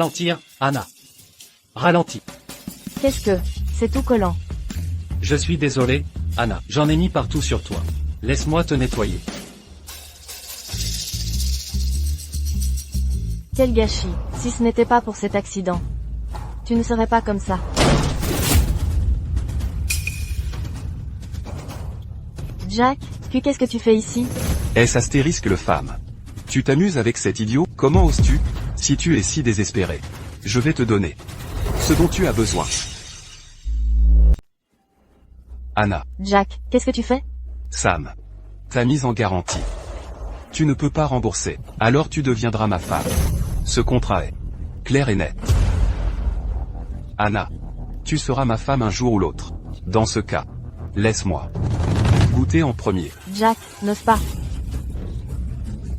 Ralentir, Anna. Ralentis. Qu'est-ce que... C'est tout collant. Je suis désolé, Anna. J'en ai mis partout sur toi. Laisse-moi te nettoyer. Quel gâchis, si ce n'était pas pour cet accident. Tu ne serais pas comme ça. Jack, puis qu'est-ce que tu fais ici? Est-ce astérisque le femme? Tu t'amuses avec cet idiot? Comment oses-tu? Si tu es si désespéré. Je vais te donner ce dont tu as besoin. Anna. Jack, qu'est-ce que tu fais? Sam. Ta mise en garantie. Tu ne peux pas rembourser. Alors tu deviendras ma femme. Ce contrat est clair et net. Anna. Tu seras ma femme un jour ou l'autre. Dans ce cas, laisse-moi goûter en premier. Jack, n'ose pas.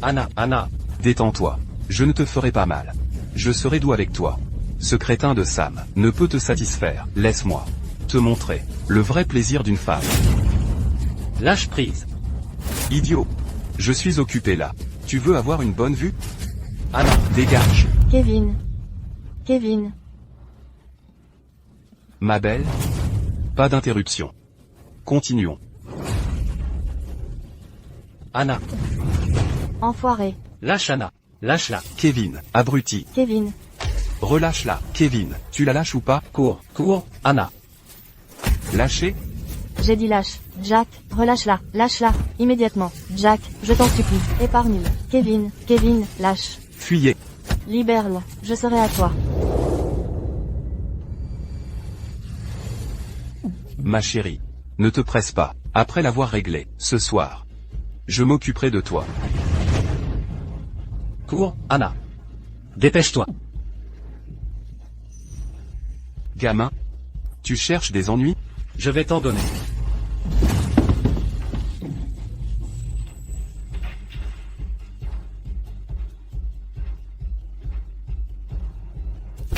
Anna. Détends-toi. Je ne te ferai pas mal. Je serai doux avec toi. Ce crétin de Sam ne peut te satisfaire. Laisse-moi te montrer le vrai plaisir d'une femme. Lâche prise. Idiot. Je suis occupé là. Tu veux avoir une bonne vue? Anna, dégage. Kevin. Ma belle. Pas d'interruption. Continuons. Anna. Enfoiré. Lâche Anna. Lâche-la. Kevin, abruti. Kevin. Relâche-la. Kevin, tu la lâches ou pas? Cours, Anna. Lâcher? J'ai dit lâche. Jack, relâche-la. Lâche-la. Immédiatement. Jack, je t'en supplie. Épargne-le. Kevin, lâche. Fuyez. Libère-la. Je serai à toi. Ma chérie. Ne te presse pas. Après l'avoir réglé, ce soir, je m'occuperai de toi. Cours, Anna. Dépêche-toi. Gamin. Tu cherches des ennuis? Je vais t'en donner.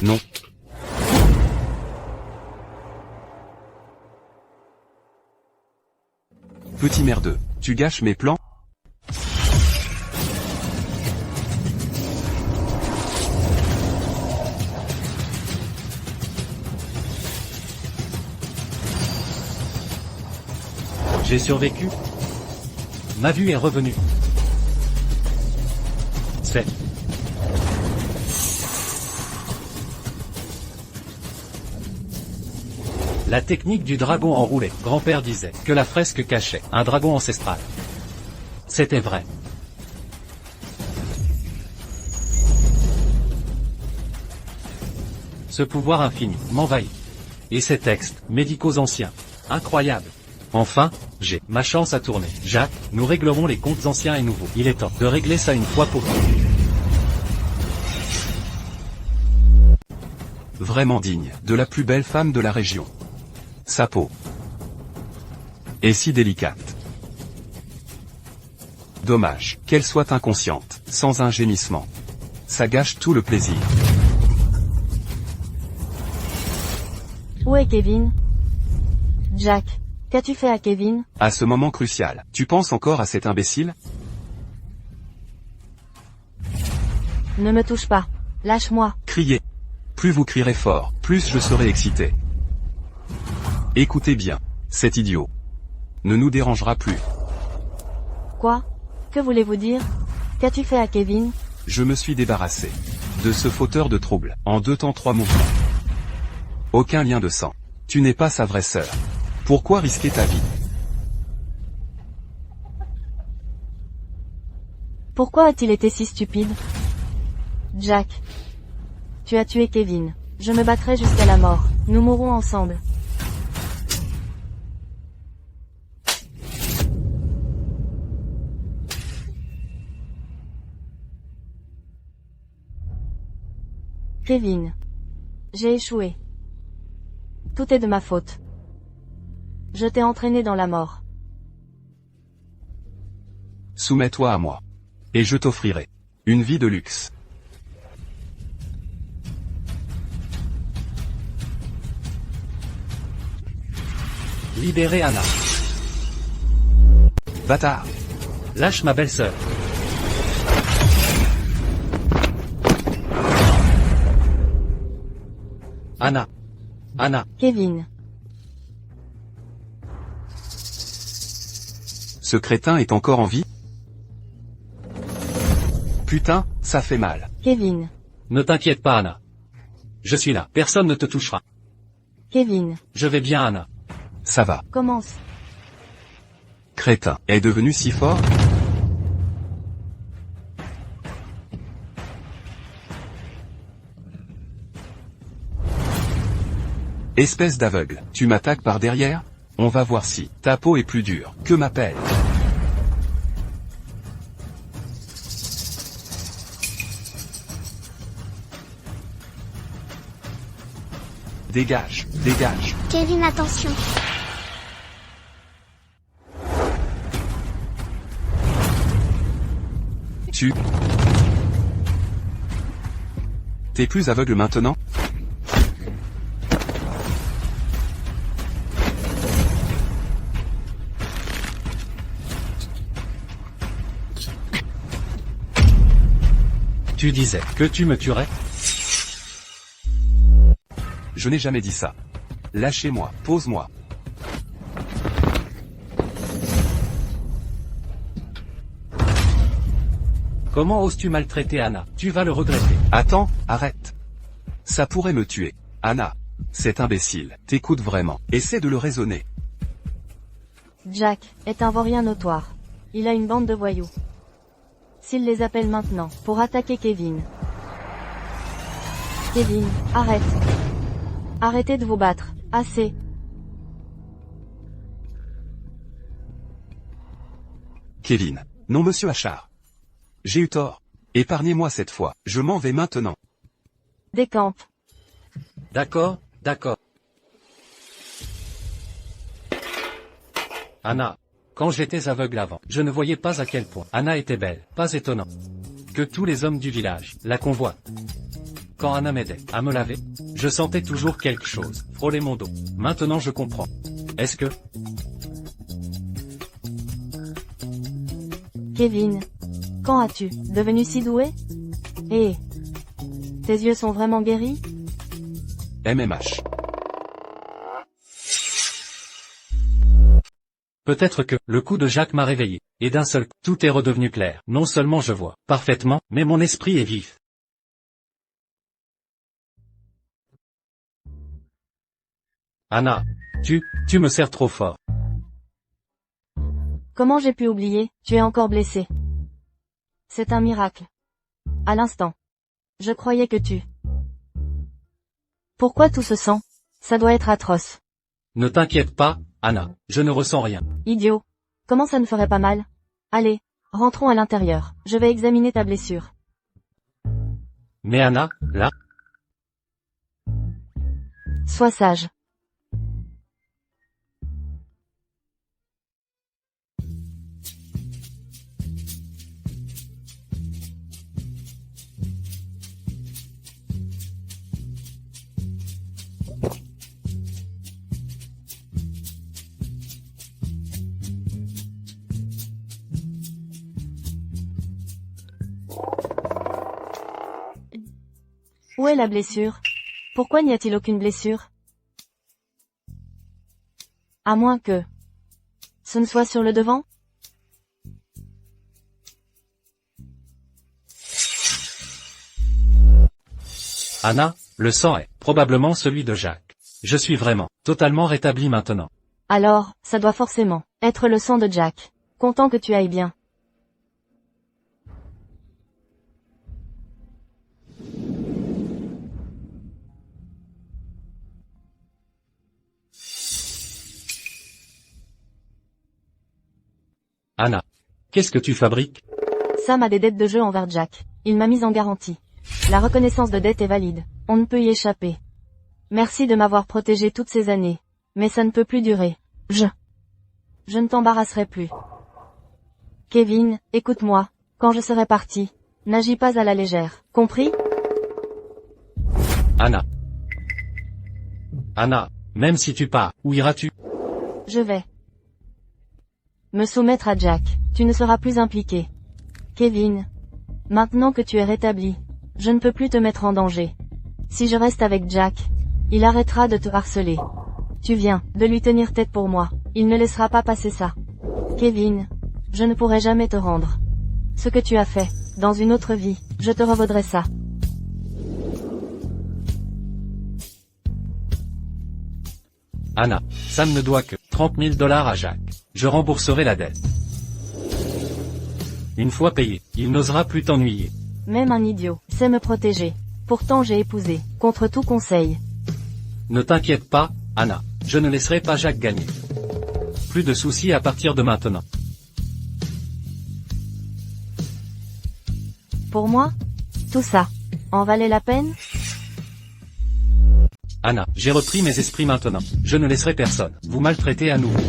Non. Petit merdeux, tu gâches mes plans? J'ai survécu. Ma vue est revenue. C'est... La technique du dragon enroulé. Grand-père disait que la fresque cachait un dragon ancestral. C'était vrai. Ce pouvoir infini m'envahit. Et ces textes médicaux anciens. Incroyable. Enfin, j'ai ma chance à tourner. Jack, nous réglerons les comptes anciens et nouveaux. Il est temps de régler ça une fois pour toutes. Vraiment digne de la plus belle femme de la région. Sa peau est si délicate. Dommage qu'elle soit inconsciente, sans un gémissement. Ça gâche tout le plaisir. Où est Kevin? Jack, qu'as-tu fait à Kevin? À ce moment crucial, tu penses encore à cet imbécile? Ne me touche pas. Lâche-moi. Criez. Plus vous crierez fort, plus je serai excité. Écoutez bien, cet idiot ne nous dérangera plus. Quoi? Que voulez-vous dire? Qu'as-tu fait à Kevin? Je me suis débarrassé de ce fauteur de troubles en 2 temps 3 mouvements. Aucun lien de sang. Tu n'es pas sa vraie sœur. Pourquoi risquer ta vie? Pourquoi a-t-il été si stupide? Jack. Tu as tué Kevin. Je me battrai jusqu'à la mort. Nous mourrons ensemble. Kevin. J'ai échoué. Tout est de ma faute. Je t'ai entraîné dans la mort. Soumets-toi à moi. Et je t'offrirai une vie de luxe. Libérez Anna. Bâtard. Lâche ma belle-sœur. Anna. Anna. Kevin. Ce crétin est encore en vie? Putain, ça fait mal. Kevin. Ne t'inquiète pas Anna. Je suis là, personne ne te touchera. Kevin. Je vais bien Anna. Ça va. Commence. Crétin est devenu si fort? Espèce d'aveugle, tu m'attaques par derrière? On va voir si ta peau est plus dure que ma pelle. Dégage, dégage. Kevin, attention. T'es plus aveugle maintenant? Tu disais que tu me tuerais? Je n'ai jamais dit ça. Lâchez-moi, pose-moi. Comment oses-tu maltraiter Anna? Tu vas le regretter. Attends, arrête. Ça pourrait me tuer. Anna, cet imbécile, t'écoute vraiment. Essaie de le raisonner. Jack est un vaurien notoire. Il a une bande de voyous. S'il les appelle maintenant pour attaquer Kevin. Kevin, arrête. Arrêtez de vous battre. Assez. Kevin. Non monsieur Achard. J'ai eu tort. Épargnez-moi cette fois. Je m'en vais maintenant. Décampe. D'accord, d'accord. Anna. Quand j'étais aveugle avant, je ne voyais pas à quel point Anna était belle. Pas étonnant que tous les hommes du village la convoitent. Quand Anna m'aidait à me laver, je sentais toujours quelque chose frôler mon dos. Maintenant je comprends. Est-ce que... Kevin. Quand as-tu devenu si doué? Et tes yeux sont vraiment guéris? MMH. Peut-être que le coup de Jacques m'a réveillé, et d'un seul coup, tout est redevenu clair. Non seulement je vois parfaitement, mais mon esprit est vif. Anna, tu me sers trop fort. Comment j'ai pu oublier? Tu es encore blessé. C'est un miracle. À l'instant. Je croyais que tu... Pourquoi tout ce sang? Ça doit être atroce. Ne t'inquiète pas, Anna, je ne ressens rien. Idiot. Comment ça ne ferait pas mal? Allez, rentrons à l'intérieur. Je vais examiner ta blessure. Mais Anna, là? Sois sage. Où est la blessure? Pourquoi n'y a-t-il aucune blessure? À moins que... ce ne soit sur le devant? Anna, le sang est probablement celui de Jacques. Je suis vraiment totalement rétabli maintenant. Alors, ça doit forcément être le sang de Jack. Content que tu ailles bien. Anna, qu'est-ce que tu fabriques? Sam a des dettes de jeu envers Jack. Il m'a mise en garantie. La reconnaissance de dette est valide. On ne peut y échapper. Merci de m'avoir protégé toutes ces années. Mais ça ne peut plus durer. Je ne t'embarrasserai plus. Kevin, écoute-moi. Quand je serai parti, n'agis pas à la légère. Compris? Anna. Anna, même si tu pars, où iras-tu? Je vais me soumettre à Jack. Tu ne seras plus impliqué. Kevin. Maintenant que tu es rétabli, je ne peux plus te mettre en danger. Si je reste avec Jack, Il arrêtera de te harceler. Tu viens de lui tenir tête pour moi. Il ne laissera pas passer ça. Kevin, je ne pourrai jamais te rendre ce que tu as fait. Dans une autre vie, je te revaudrai ça. Anna, Sam ne doit que 30 000 $ à Jack. Je rembourserai la dette. Une fois payé, il n'osera plus t'ennuyer. Même un idiot sait me protéger. Pourtant j'ai épousé, contre tout conseil. Ne t'inquiète pas, Anna, je ne laisserai pas Jack gagner. Plus de soucis à partir de maintenant. Pour moi, tout ça en valait la peine? Anna, j'ai repris mes esprits maintenant. Je ne laisserai personne vous maltraiter à nouveau.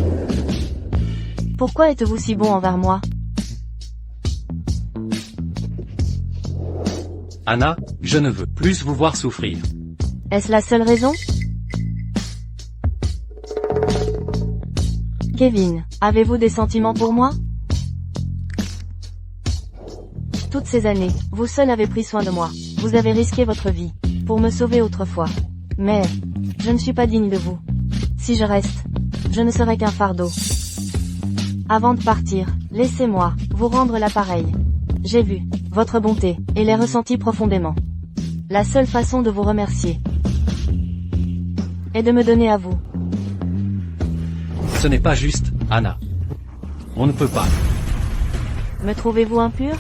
Pourquoi êtes-vous si bon envers moi? Anna, je ne veux plus vous voir souffrir. Est-ce la seule raison? Kevin, avez-vous des sentiments pour moi? Toutes ces années, vous seul avez pris soin de moi. Vous avez risqué votre vie pour me sauver autrefois. Mais, je ne suis pas digne de vous. Si je reste, je ne serai qu'un fardeau. Avant de partir, laissez-moi vous rendre l'appareil. J'ai vu votre bonté et l'ai ressenti profondément. La seule façon de vous remercier est de me donner à vous. Ce n'est pas juste, Anna. On ne peut pas. Me trouvez-vous impur?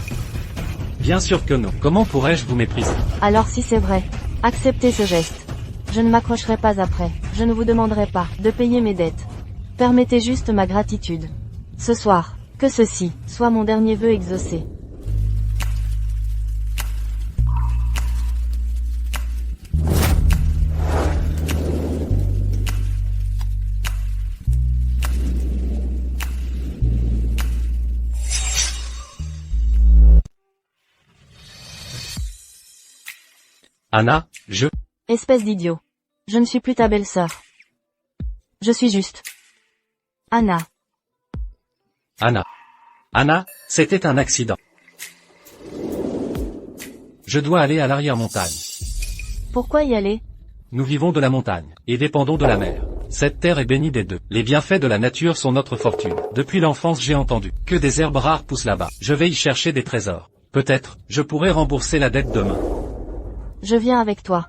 Bien sûr que non. Comment pourrais-je vous mépriser? Alors si c'est vrai, acceptez ce geste. Je ne m'accrocherai pas après. Je ne vous demanderai pas de payer mes dettes. Permettez juste ma gratitude. Ce soir, que ceci soit mon dernier vœu exaucé. Anna, Espèce d'idiot. Je ne suis plus ta belle-sœur. Je suis juste Anna. Anna, c'était un accident. Je dois aller à l'arrière-montagne. Pourquoi y aller? Nous vivons de la montagne, et dépendons de la mer. Cette terre est bénie des deux. Les bienfaits de la nature sont notre fortune. Depuis l'enfance j'ai entendu que des herbes rares poussent là-bas. Je vais y chercher des trésors. Peut-être, je pourrai rembourser la dette demain. Je viens avec toi.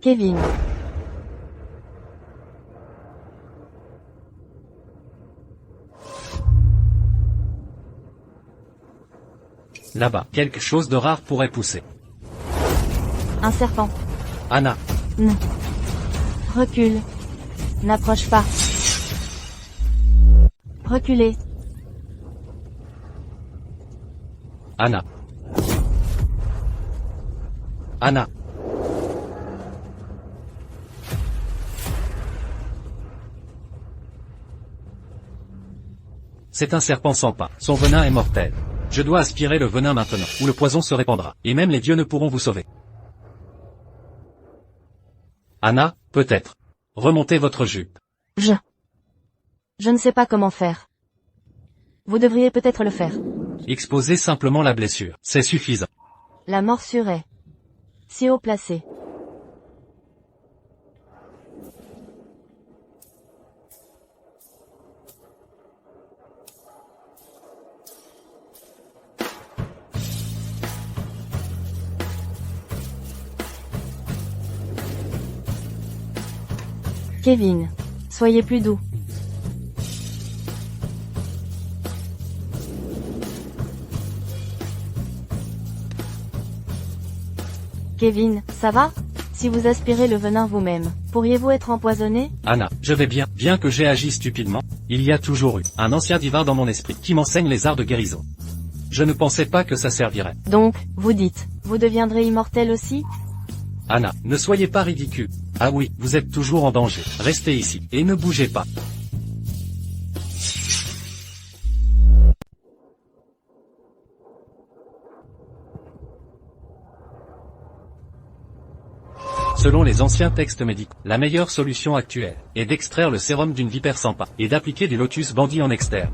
Kevin. Là-bas, quelque chose de rare pourrait pousser. Un serpent. Anna, Non. Recule. N'approche pas. Reculez. Anna. C'est un serpent sans pas. Son venin est mortel. Je dois aspirer le venin maintenant, ou le poison se répandra, et même les dieux ne pourront vous sauver. Anna, peut-être. Remontez votre jupe. Je ne sais pas comment faire. Vous devriez peut-être le faire. Exposez simplement la blessure, c'est suffisant. La morsure est si haut placée. Kevin, soyez plus doux. Kevin, ça va? Si vous aspirez le venin vous-même, pourriez-vous être empoisonné? Anna, je vais bien. Bien que j'ai agi stupidement, il y a toujours eu un ancien divin dans mon esprit qui m'enseigne les arts de guérison. Je ne pensais pas que ça servirait. Donc, vous dites, vous deviendrez immortel aussi? Anna, ne soyez pas ridicule. Ah oui, vous êtes toujours en danger. Restez ici, et ne bougez pas. Selon les anciens textes médicaux, la meilleure solution actuelle est d'extraire le sérum d'une vipère sans pas, et d'appliquer du lotus bandit en externe.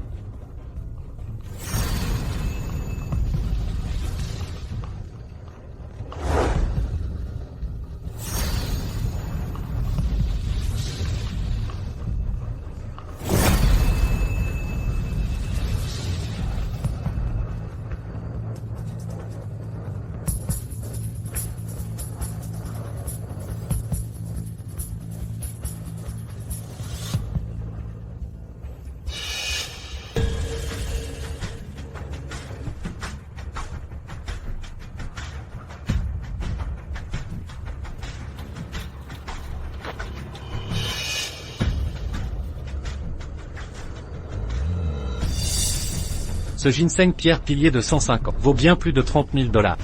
Ce ginseng pierre pilier de 150 vaut bien plus de 30 000 $.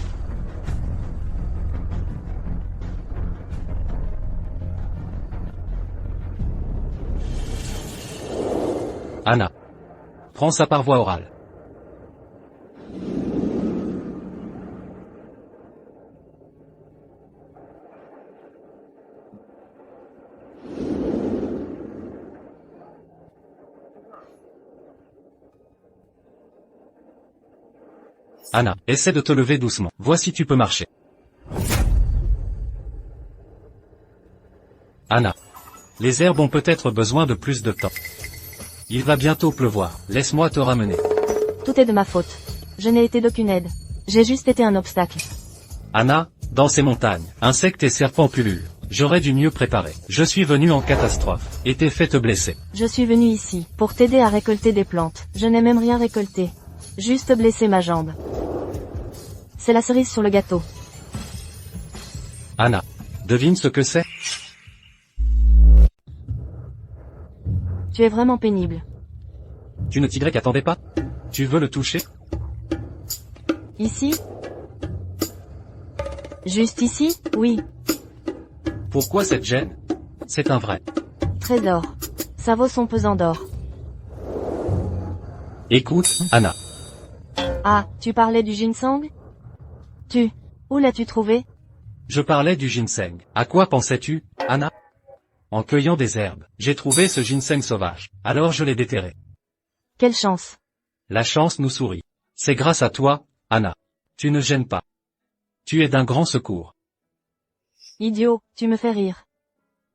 Anna. Prends ça par voie orale. Anna, essaie de te lever doucement. Vois si tu peux marcher. Anna. Les herbes ont peut-être besoin de plus de temps. Il va bientôt pleuvoir. Laisse-moi te ramener. Tout est de ma faute. Je n'ai été d'aucune aide. J'ai juste été un obstacle. Anna, dans ces montagnes, insectes et serpents pullulent. J'aurais dû mieux préparer. Je suis venu en catastrophe, et t'ai fait te blesser. Je suis venu ici, pour t'aider à récolter des plantes. Je n'ai même rien récolté. Juste blessé ma jambe. C'est la cerise sur le gâteau. Anna. Devine ce que c'est? Tu es vraiment pénible. Tu ne t'y attendais pas? Tu veux le toucher? Ici? Juste ici? Oui. Pourquoi cette gêne? C'est un vrai Trésor. Ça vaut son pesant d'or. Écoute, Anna. Ah, tu parlais du ginseng? Où l'as-tu trouvé? Je parlais du ginseng. À quoi pensais-tu, Anna? En cueillant des herbes, j'ai trouvé ce ginseng sauvage. Alors je l'ai déterré. Quelle chance. La chance nous sourit. C'est grâce à toi, Anna. Tu ne gênes pas. Tu es d'un grand secours. Idiot, tu me fais rire.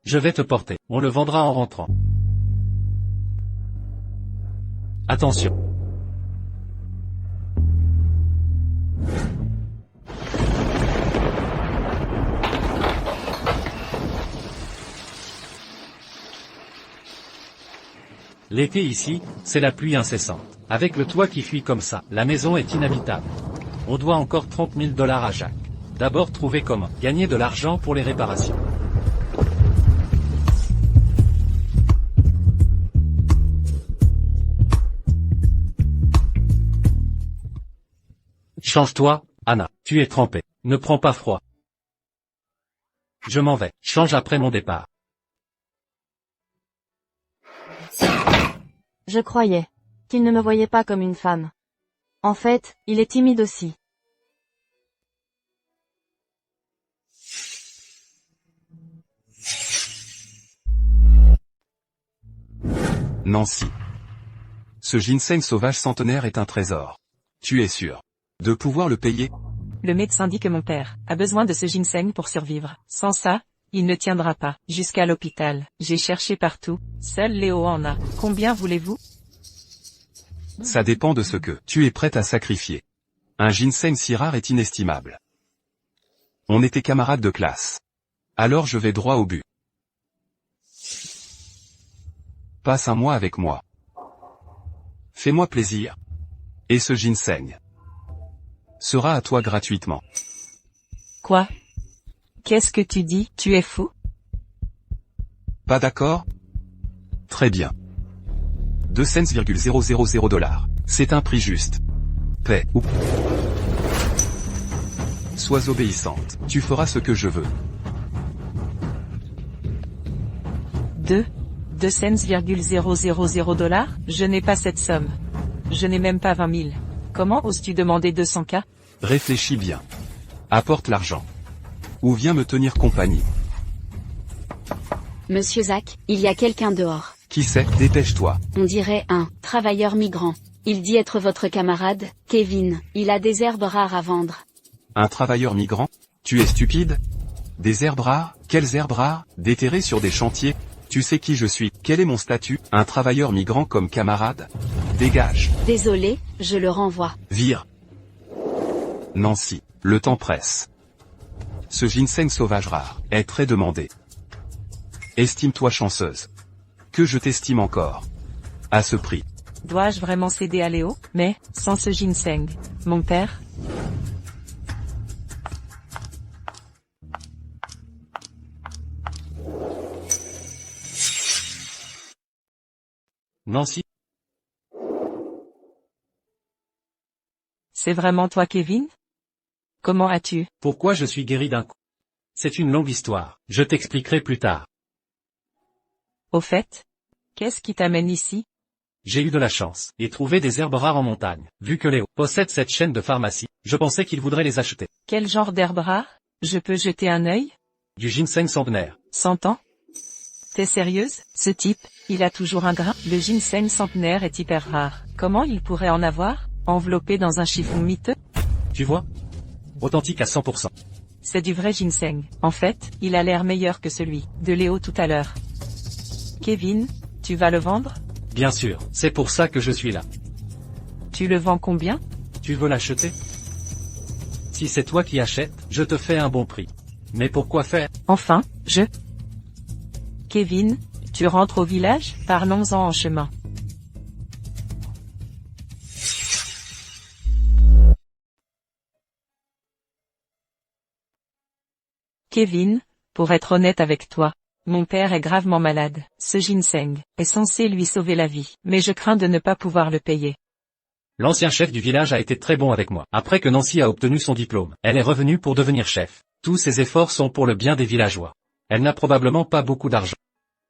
Je vais te porter. On le vendra en rentrant. Attention. L'été ici, c'est la pluie incessante. Avec le toit qui fuit comme ça, la maison est inhabitable. On doit encore 30 000 $ à Jacques. D'abord trouver comment gagner de l'argent pour les réparations. Change-toi, Anna, tu es trempée. Ne prends pas froid. Je m'en vais. Change après mon départ. Je croyais qu'il ne me voyait pas comme une femme. En fait, il est timide aussi. Nancy. Ce ginseng sauvage centenaire est un trésor. Tu es sûr de pouvoir le payer? Le médecin dit que mon père a besoin de ce ginseng pour survivre. Sans ça, il ne tiendra pas. Jusqu'à l'hôpital, j'ai cherché partout. Seul Léo en a. Combien voulez-vous? Ça dépend de ce que tu es prête à sacrifier. Un ginseng si rare est inestimable. On était camarades de classe. Alors je vais droit au but. Passe un mois avec moi. Fais-moi plaisir. Et ce ginseng sera à toi gratuitement. Quoi? Qu'est-ce que tu dis? Tu es fou? Pas d'accord? Très bien. 2 cents,000 $. C'est un prix juste. Paix ou... Sois obéissante. Tu feras ce que je veux. 2 cents,000 $? Je n'ai pas cette somme. Je n'ai même pas 20 000. Comment oses-tu demander 200 000 $? Réfléchis bien. Apporte l'argent. Ou viens me tenir compagnie. Monsieur Zach, il y a quelqu'un dehors. Qui c'est? Dépêche-toi. On dirait un travailleur migrant. Il dit être votre camarade, Kevin. Il a des herbes rares à vendre. Un travailleur migrant? Tu es stupide? Des herbes rares? Quelles herbes rares? Déterrées sur des chantiers? Tu sais qui je suis? Quel est mon statut? Un travailleur migrant comme camarade? Dégage. Désolé, je le renvoie. Vire. Nancy, le temps presse. Ce ginseng sauvage rare est très demandé. Estime-toi chanceuse. Que je t'estime encore. À ce prix. Dois-je vraiment céder à Léo? Mais, sans ce ginseng, mon père? Nancy. C'est vraiment toi Kevin? Comment as-tu? Pourquoi je suis guéri d'un coup? C'est une longue histoire, je t'expliquerai plus tard. Au fait? Qu'est-ce qui t'amène ici? J'ai eu de la chance, et trouvé des herbes rares en montagne. Vu que Léo possède cette chaîne de pharmacie, je pensais qu'il voudrait les acheter. Quel genre d'herbe rare? Je peux jeter un œil? Du ginseng centenaire. 100 ans? T'es sérieuse? Ce type, il a toujours un grain? Le ginseng centenaire est hyper rare. Comment il pourrait en avoir? Enveloppé dans un chiffon miteux? Tu vois? Authentique à 100%. C'est du vrai ginseng. En fait, il a l'air meilleur que celui de Léo tout à l'heure. Kevin, tu vas le vendre? Bien sûr, c'est pour ça que je suis là. Tu le vends combien? Tu veux l'acheter? Si c'est toi qui achètes, je te fais un bon prix. Mais pourquoi faire? Enfin, Kevin, tu rentres au village? Parlons-en en chemin. Kevin, pour être honnête avec toi, mon père est gravement malade. Ce ginseng est censé lui sauver la vie, mais je crains de ne pas pouvoir le payer. L'ancien chef du village a été très bon avec moi. Après que Nancy a obtenu son diplôme, elle est revenue pour devenir chef. Tous ses efforts sont pour le bien des villageois. Elle n'a probablement pas beaucoup d'argent.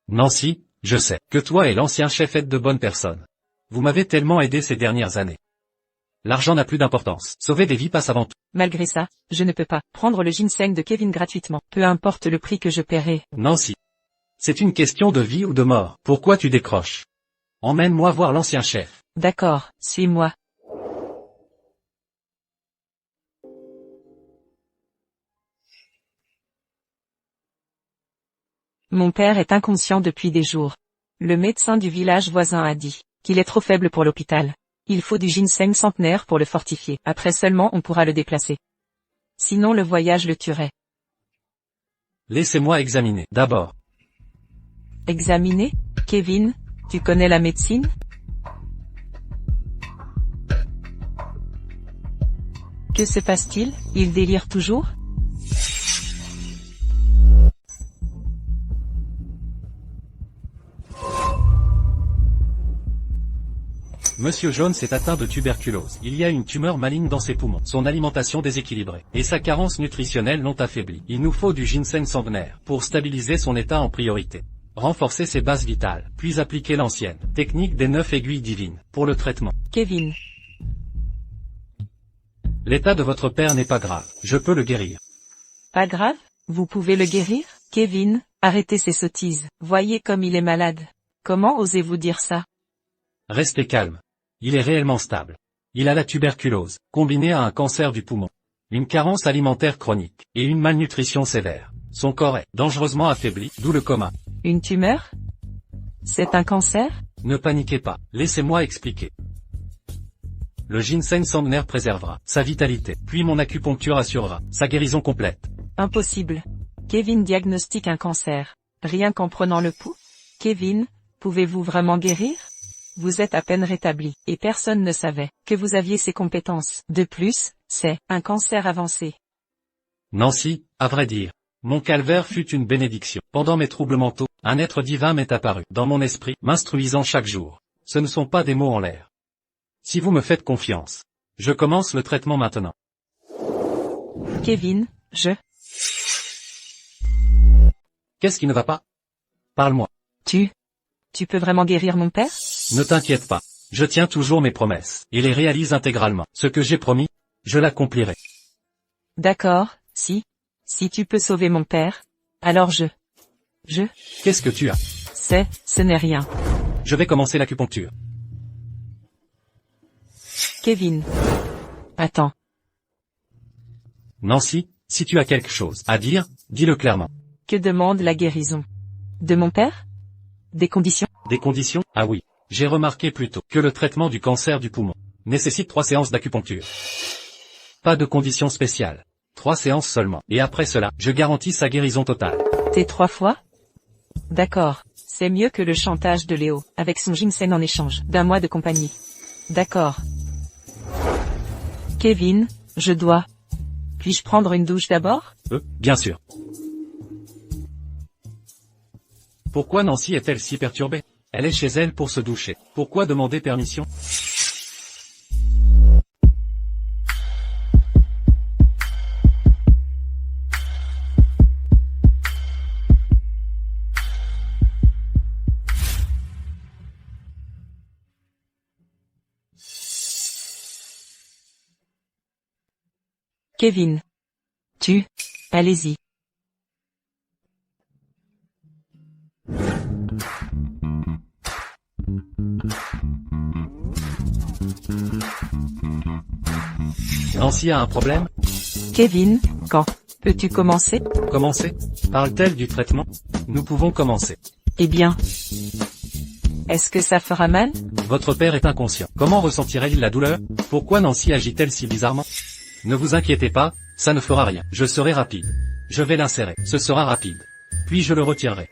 Nancy, je sais que toi et l'ancien chef êtes de bonnes personnes. Vous m'avez tellement aidé ces dernières années. L'argent n'a plus d'importance. Sauver des vies passe avant tout. Malgré ça, je ne peux pas prendre le ginseng de Kevin gratuitement, peu importe le prix que je paierai. Nancy. C'est une question de vie ou de mort. Pourquoi tu décroches? Emmène-moi voir l'ancien chef. D'accord, suis-moi. Mon père est inconscient depuis des jours. Le médecin du village voisin a dit qu'il est trop faible pour l'hôpital. Il faut du ginseng centenaire pour le fortifier. Après seulement on pourra le déplacer. Sinon le voyage le tuerait. Laissez-moi examiner. D'abord. Examiner? Kevin, tu connais la médecine? Que se passe-t-il? Il délire toujours? Monsieur Jones est atteint de tuberculose. Il y a une tumeur maligne dans ses poumons. Son alimentation déséquilibrée et sa carence nutritionnelle l'ont affaibli. Il nous faut du ginseng centenaire pour stabiliser son état en priorité. Renforcer ses bases vitales, puis appliquer l'ancienne technique des 9 aiguilles divines pour le traitement. Kevin. L'état de votre père n'est pas grave. Je peux le guérir. Pas grave? Vous pouvez le guérir? Kevin, arrêtez ces sottises. Voyez comme il est malade. Comment osez-vous dire ça? Restez calme. Il est réellement stable. Il a la tuberculose, combinée à un cancer du poumon, une carence alimentaire chronique, et une malnutrition sévère. Son corps est dangereusement affaibli, d'où le coma. Une tumeur? C'est un cancer? Ne paniquez pas, laissez-moi expliquer. Le ginseng centenaire préservera sa vitalité, puis mon acupuncture assurera sa guérison complète. Impossible. Kevin diagnostique un cancer. Rien qu'en prenant le pouls? Kevin, pouvez-vous vraiment guérir? Vous êtes à peine rétabli, et personne ne savait que vous aviez ces compétences. De plus, c'est un cancer avancé. Nancy, à vrai dire, mon calvaire fut une bénédiction. Pendant mes troubles mentaux, un être divin m'est apparu dans mon esprit, m'instruisant chaque jour. Ce ne sont pas des mots en l'air. Si vous me faites confiance, je commence le traitement maintenant. Kevin, Qu'est-ce qui ne va pas? Parle-moi. Tu peux vraiment guérir mon père? Ne t'inquiète pas. Je tiens toujours mes promesses, et les réalise intégralement. Ce que j'ai promis, je l'accomplirai. D'accord, si tu peux sauver mon père, alors Qu'est-ce que tu as? ce n'est rien. Je vais commencer l'acupuncture. Kevin. Attends. Nancy, si tu as quelque chose à dire, dis-le clairement. Que demande la guérison? De mon père? Des conditions? Des conditions? Ah oui. J'ai remarqué plus tôt que le traitement du cancer du poumon nécessite 3 séances d'acupuncture. Pas de conditions spéciales. 3 séances seulement. Et après cela, je garantis sa guérison totale. T'es 3 fois? D'accord. C'est mieux que le chantage de Léo, avec son ginseng en échange d'un mois de compagnie. D'accord. Kevin, puis-je prendre une douche d'abord? Bien sûr. Pourquoi Nancy est-elle si perturbée? Elle est chez elle pour se doucher. Pourquoi demander permission? Kevin. Allez-y. Nancy a un problème? Kevin, quand peux-tu commencer? Commencer? Parle-t-elle du traitement? Nous pouvons commencer. Eh bien. Est-ce que ça fera mal? Votre père est inconscient. Comment ressentirait-il la douleur? Pourquoi Nancy agit-elle si bizarrement? Ne vous inquiétez pas, ça ne fera rien. Je serai rapide. Je vais l'insérer. Ce sera rapide. Puis je le retirerai.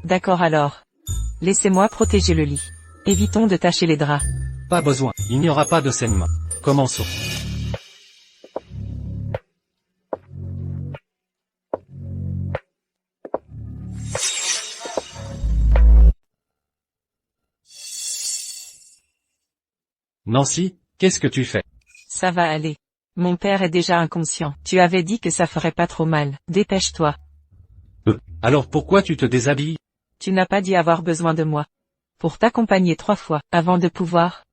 D'accord alors. Laissez-moi protéger le lit. Évitons de tacher les draps. Pas besoin. Il n'y aura pas de saignement. Commençons. Nancy, qu'est-ce que tu fais? Ça va aller. Mon père est déjà inconscient. Tu avais dit que ça ferait pas trop mal. Dépêche-toi. Alors pourquoi tu te déshabilles? Tu n'as pas dit avoir besoin de moi. Pour t'accompagner 3 fois, avant de pouvoir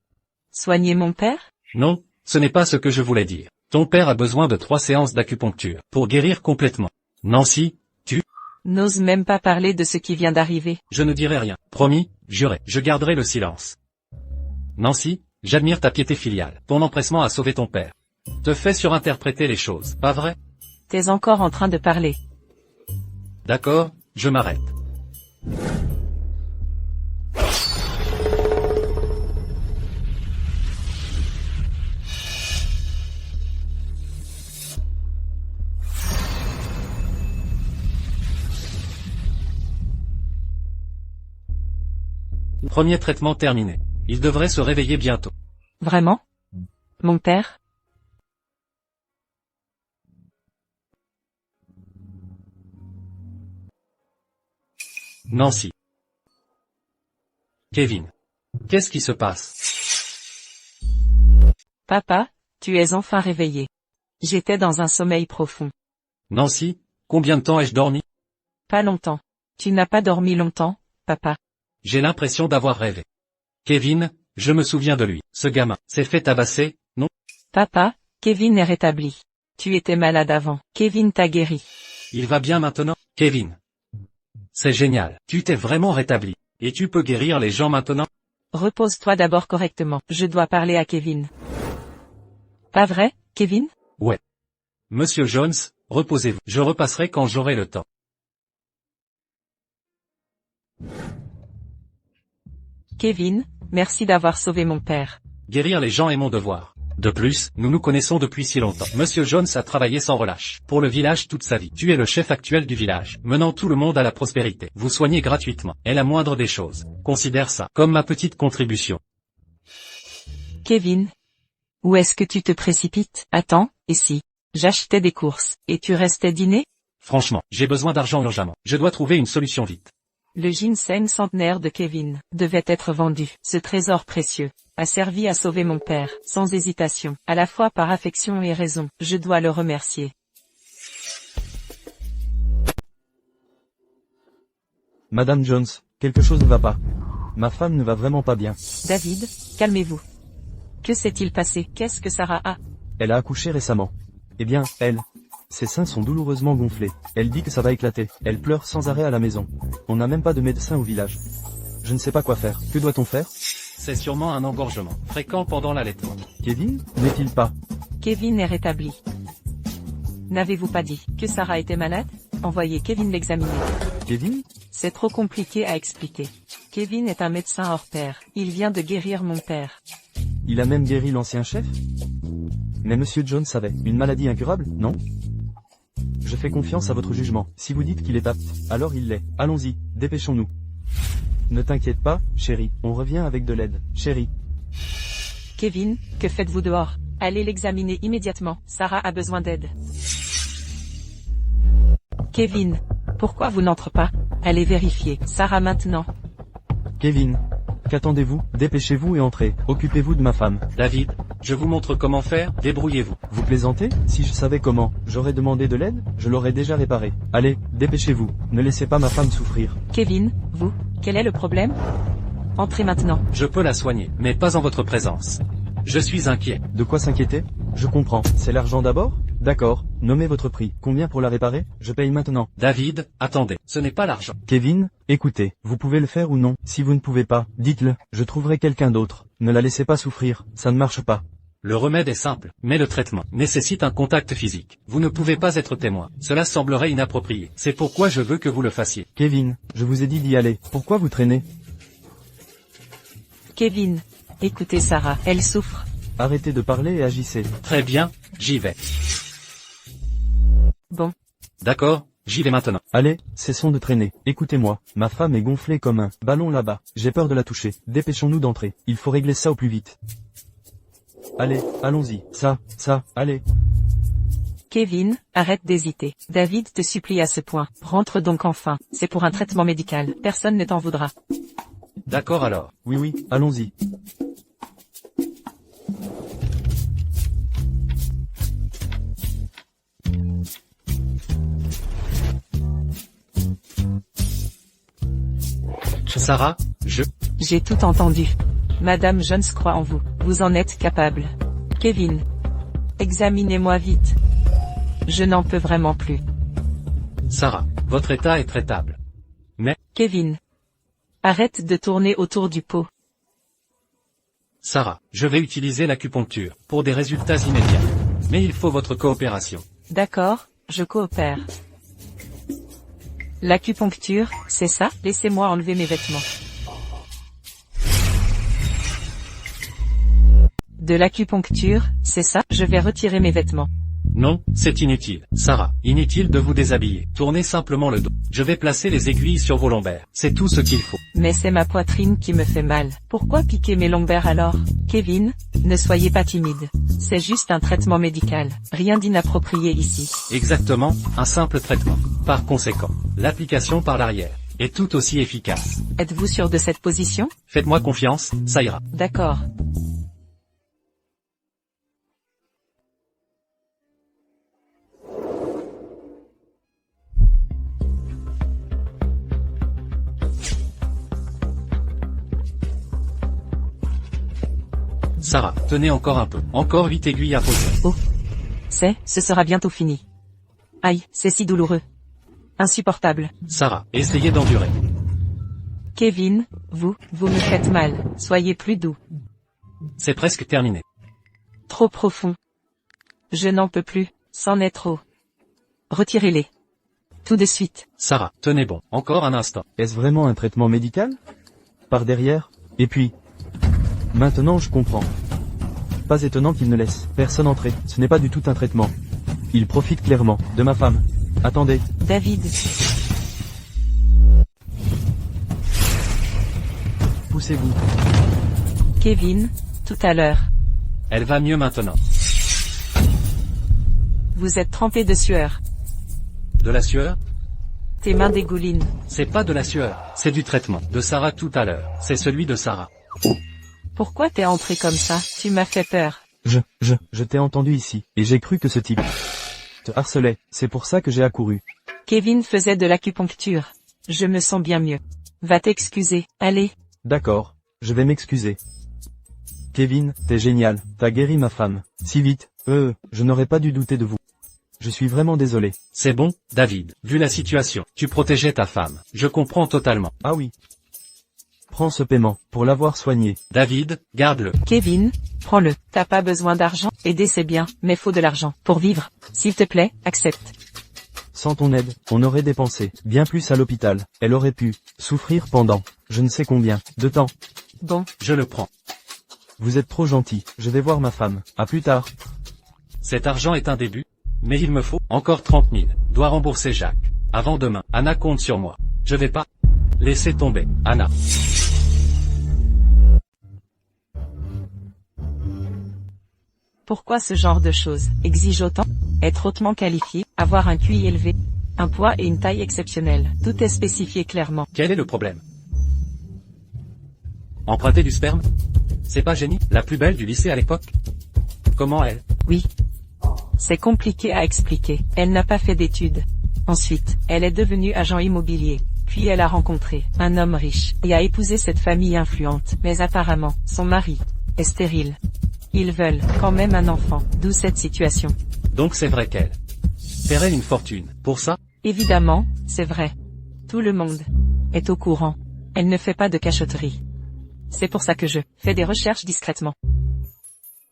soigner mon père? Non, ce n'est pas ce que je voulais dire. Ton père a besoin de 3 séances d'acupuncture pour guérir complètement. Nancy, N'ose même pas parler de ce qui vient d'arriver. je ne dirai rien. Promis, juré, je garderai le silence. Nancy, j'admire ta piété filiale. Ton empressement à sauver ton père te fait surinterpréter les choses, pas vrai? T'es encore en train de parler. D'accord, je m'arrête. Premier traitement terminé. Il devrait se réveiller bientôt. Vraiment? Mon père? Nancy. Kevin. Qu'est-ce qui se passe? Papa, tu es enfin réveillé. J'étais dans un sommeil profond. Nancy, combien de temps ai-je dormi? Pas longtemps. Tu n'as pas dormi longtemps, papa. J'ai l'impression d'avoir rêvé. Kevin, je me souviens de lui. Ce gamin s'est fait tabasser, non? Papa, Kevin est rétabli. Tu étais malade avant. Kevin t'a guéri. Il va bien maintenant? Kevin. C'est génial. Tu t'es vraiment rétabli. Et tu peux guérir les gens maintenant? Repose-toi d'abord correctement. Je dois parler à Kevin. Pas vrai, Kevin? Ouais. Monsieur Jones, reposez-vous. Je repasserai quand j'aurai le temps. Kevin, merci d'avoir sauvé mon père. Guérir les gens est mon devoir. De plus, nous nous connaissons depuis si longtemps. Monsieur Jones a travaillé sans relâche pour le village toute sa vie. Tu es le chef actuel du village, menant tout le monde à la prospérité. Vous soignez gratuitement, est la moindre des choses. Considère ça comme ma petite contribution. Kevin, où est-ce que tu te précipites? Attends, et si j'achetais des courses, et tu restais dîner? Franchement, j'ai besoin d'argent urgemment. Je dois trouver une solution vite. Le ginseng centenaire de Kevin devait être vendu. Ce trésor précieux a servi à sauver mon père, sans hésitation, à la fois par affection et raison. Je dois le remercier. Madame Jones, quelque chose ne va pas. Ma femme ne va vraiment pas bien. David, calmez-vous. Que s'est-il passé? Qu'est-ce que Sarah a? Elle a accouché récemment. Eh bien, ses seins sont douloureusement gonflés. Elle dit que ça va éclater. Elle pleure sans arrêt à la maison. On n'a même pas de médecin au village. Je ne sais pas quoi faire. Que doit-on faire? C'est sûrement un engorgement, fréquent pendant l'allaitement. Kevin, n'est-il pas? Kevin est rétabli. N'avez-vous pas dit que Sarah était malade? Envoyez Kevin l'examiner. Kevin? C'est trop compliqué à expliquer. Kevin est un médecin hors pair. Il vient de guérir mon père. Il a même guéri l'ancien chef? Mais Monsieur Jones savait. Une maladie incurable, non? Je fais confiance à votre jugement. Si vous dites qu'il est apte, alors il l'est. Allons-y, dépêchons-nous. Ne t'inquiète pas, chérie, on revient avec de l'aide. Chérie. Kevin, que faites-vous dehors? Allez l'examiner immédiatement. Sarah a besoin d'aide. Kevin, pourquoi vous n'entrez pas? Allez vérifier. Sarah maintenant. Kevin. Qu'attendez-vous? Dépêchez-vous et entrez. Occupez-vous de ma femme. David, je vous montre comment faire, débrouillez-vous. Vous plaisantez? Si je savais comment, j'aurais demandé de l'aide, je l'aurais déjà réparé. Allez, dépêchez-vous. Ne laissez pas ma femme souffrir. Kevin, vous, quel est le problème? Entrez maintenant. Je peux la soigner, mais pas en votre présence. Je suis inquiet. De quoi s'inquiéter? Je comprends. C'est l'argent d'abord? D'accord, nommez votre prix. Combien pour la réparer? Je paye maintenant. David, attendez, ce n'est pas l'argent. Kevin, écoutez, vous pouvez le faire ou non? Si vous ne pouvez pas, dites-le, je trouverai quelqu'un d'autre. Ne la laissez pas souffrir, ça ne marche pas. Le remède est simple, mais le traitement nécessite un contact physique. Vous ne pouvez pas être témoin. Cela semblerait inapproprié. C'est pourquoi je veux que vous le fassiez. Kevin, je vous ai dit d'y aller. Pourquoi vous traînez? Kevin, écoutez Sarah, elle souffre. Arrêtez de parler et agissez. Très bien, j'y vais. Bon, D'accord, j'y vais maintenant. Allez, cessons de traîner. Écoutez-moi, ma femme est gonflée comme un ballon là-bas. J'ai peur de la toucher. Dépêchons-nous d'entrer. Il faut régler ça au plus vite. Allez, allons-y. Ça, allez. Kevin, arrête d'hésiter. David te supplie à ce point. Rentre donc enfin. C'est pour un traitement médical. Personne ne t'en voudra. D'accord alors. Oui, allons-y. Sarah, J'ai tout entendu. Madame Jones croit en vous. Vous en êtes capable. Kevin. Examinez-moi vite. Je n'en peux vraiment plus. Sarah, votre état est traitable. Kevin. Arrête de tourner autour du pot. Sarah, je vais utiliser l'acupuncture, pour des résultats immédiats. Mais il faut votre coopération. D'accord, je coopère. L'acupuncture, c'est ça? Laissez-moi enlever mes vêtements. De l'acupuncture, c'est ça? Je vais retirer mes vêtements. Non, c'est inutile. Sarah, inutile de vous déshabiller. Tournez simplement le dos. Je vais placer les aiguilles sur vos lombaires. C'est tout ce qu'il faut. Mais c'est ma poitrine qui me fait mal. Pourquoi piquer mes lombaires alors? Kevin, ne soyez pas timide. C'est juste un traitement médical. Rien d'inapproprié ici. Exactement, un simple traitement. Par conséquent, l'application par l'arrière est tout aussi efficace. Êtes-vous sûr de cette position? Faites-moi confiance, ça ira. D'accord. Sarah, tenez encore un peu. Encore 8 aiguilles à poser. Oh. Ce sera bientôt fini. Aïe, c'est si douloureux. Insupportable. Sarah, essayez d'endurer. Kevin, vous me faites mal. Soyez plus doux. C'est presque terminé. Trop profond. Je n'en peux plus, c'en est trop. Retirez-les. Tout de suite. Sarah, tenez bon. Encore un instant. Est-ce vraiment un traitement médical? Par derrière? Et puis? Maintenant je comprends. Pas étonnant qu'il ne laisse personne entrer. Ce n'est pas du tout un traitement. Il profite clairement de ma femme. Attendez. David. Poussez-vous. Kevin, tout à l'heure. Elle va mieux maintenant. Vous êtes trempé de sueur. De la sueur? Tes mains dégoulinent. C'est pas de la sueur, c'est du traitement. De Sarah tout à l'heure. C'est celui de Sarah. Pourquoi t'es entré comme ça? Tu m'as fait peur. Je t'ai entendu ici, et j'ai cru que ce type te harcelait. C'est pour ça que j'ai accouru. Kevin faisait de l'acupuncture. Je me sens bien mieux. Va t'excuser, allez. D'accord, je vais m'excuser. Kevin, t'es génial, t'as guéri ma femme. Si vite, je n'aurais pas dû douter de vous. Je suis vraiment désolé. C'est bon, David. Vu la situation, tu protégeais ta femme. Je comprends totalement. Ah oui. Prends ce paiement, pour l'avoir soigné. David, garde-le. Kevin, prends-le. T'as pas besoin d'argent, aider c'est bien, mais faut de l'argent. Pour vivre, s'il te plaît, accepte. Sans ton aide, on aurait dépensé bien plus à l'hôpital. Elle aurait pu souffrir pendant je ne sais combien de temps. Bon, Je le prends. Vous êtes trop gentil, je vais voir ma femme. À plus tard. Cet argent est un début, mais il me faut encore 30 000. Dois rembourser Jacques. Avant demain, Anna compte sur moi. Je vais pas laisser tomber, Anna. pourquoi ce genre de choses exige autant? Être hautement qualifié, avoir un QI élevé, un poids et une taille exceptionnelle. Tout est spécifié clairement. Quel est le problème? Emprunter du sperme? C'est pas Jenny, la plus belle du lycée à l'époque? Comment elle? Oui. C'est compliqué à expliquer. Elle n'a pas fait d'études. Ensuite, elle est devenue agent immobilier. Puis elle a rencontré un homme riche et a épousé cette famille influente. Mais apparemment, son mari est stérile. Ils veulent quand même un enfant. D'où cette situation. Donc c'est vrai qu'elle paierait une fortune. Pour ça, Évidemment, c'est vrai. Tout le monde est au courant. Elle ne fait pas de cachotterie. C'est pour ça que je fais des recherches discrètement.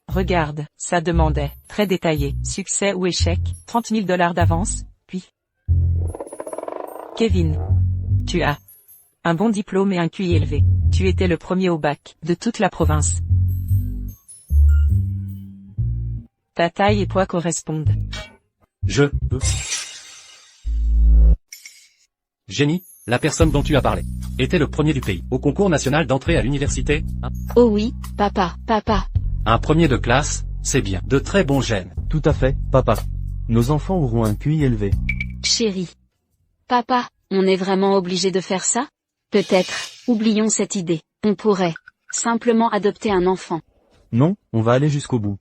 Regarde, ça demandait, très détaillé, succès ou échec, 30 000 $ d'avance, puis... Kevin. Tu as un bon diplôme et un QI élevé. Tu étais le premier au bac de toute la province. Ta taille et poids correspondent. je... Jenny, la personne dont tu as parlé, était le premier du pays, au concours national d'entrée à l'université. Oh oui, papa, papa. Un premier de classe, c'est bien. De très bons gènes. Tout à fait, papa. Nos enfants auront un QI élevé. Chérie. Papa, on est vraiment obligé de faire ça? Peut-être, oublions cette idée. On pourrait simplement adopter un enfant. Non, on va aller jusqu'au bout.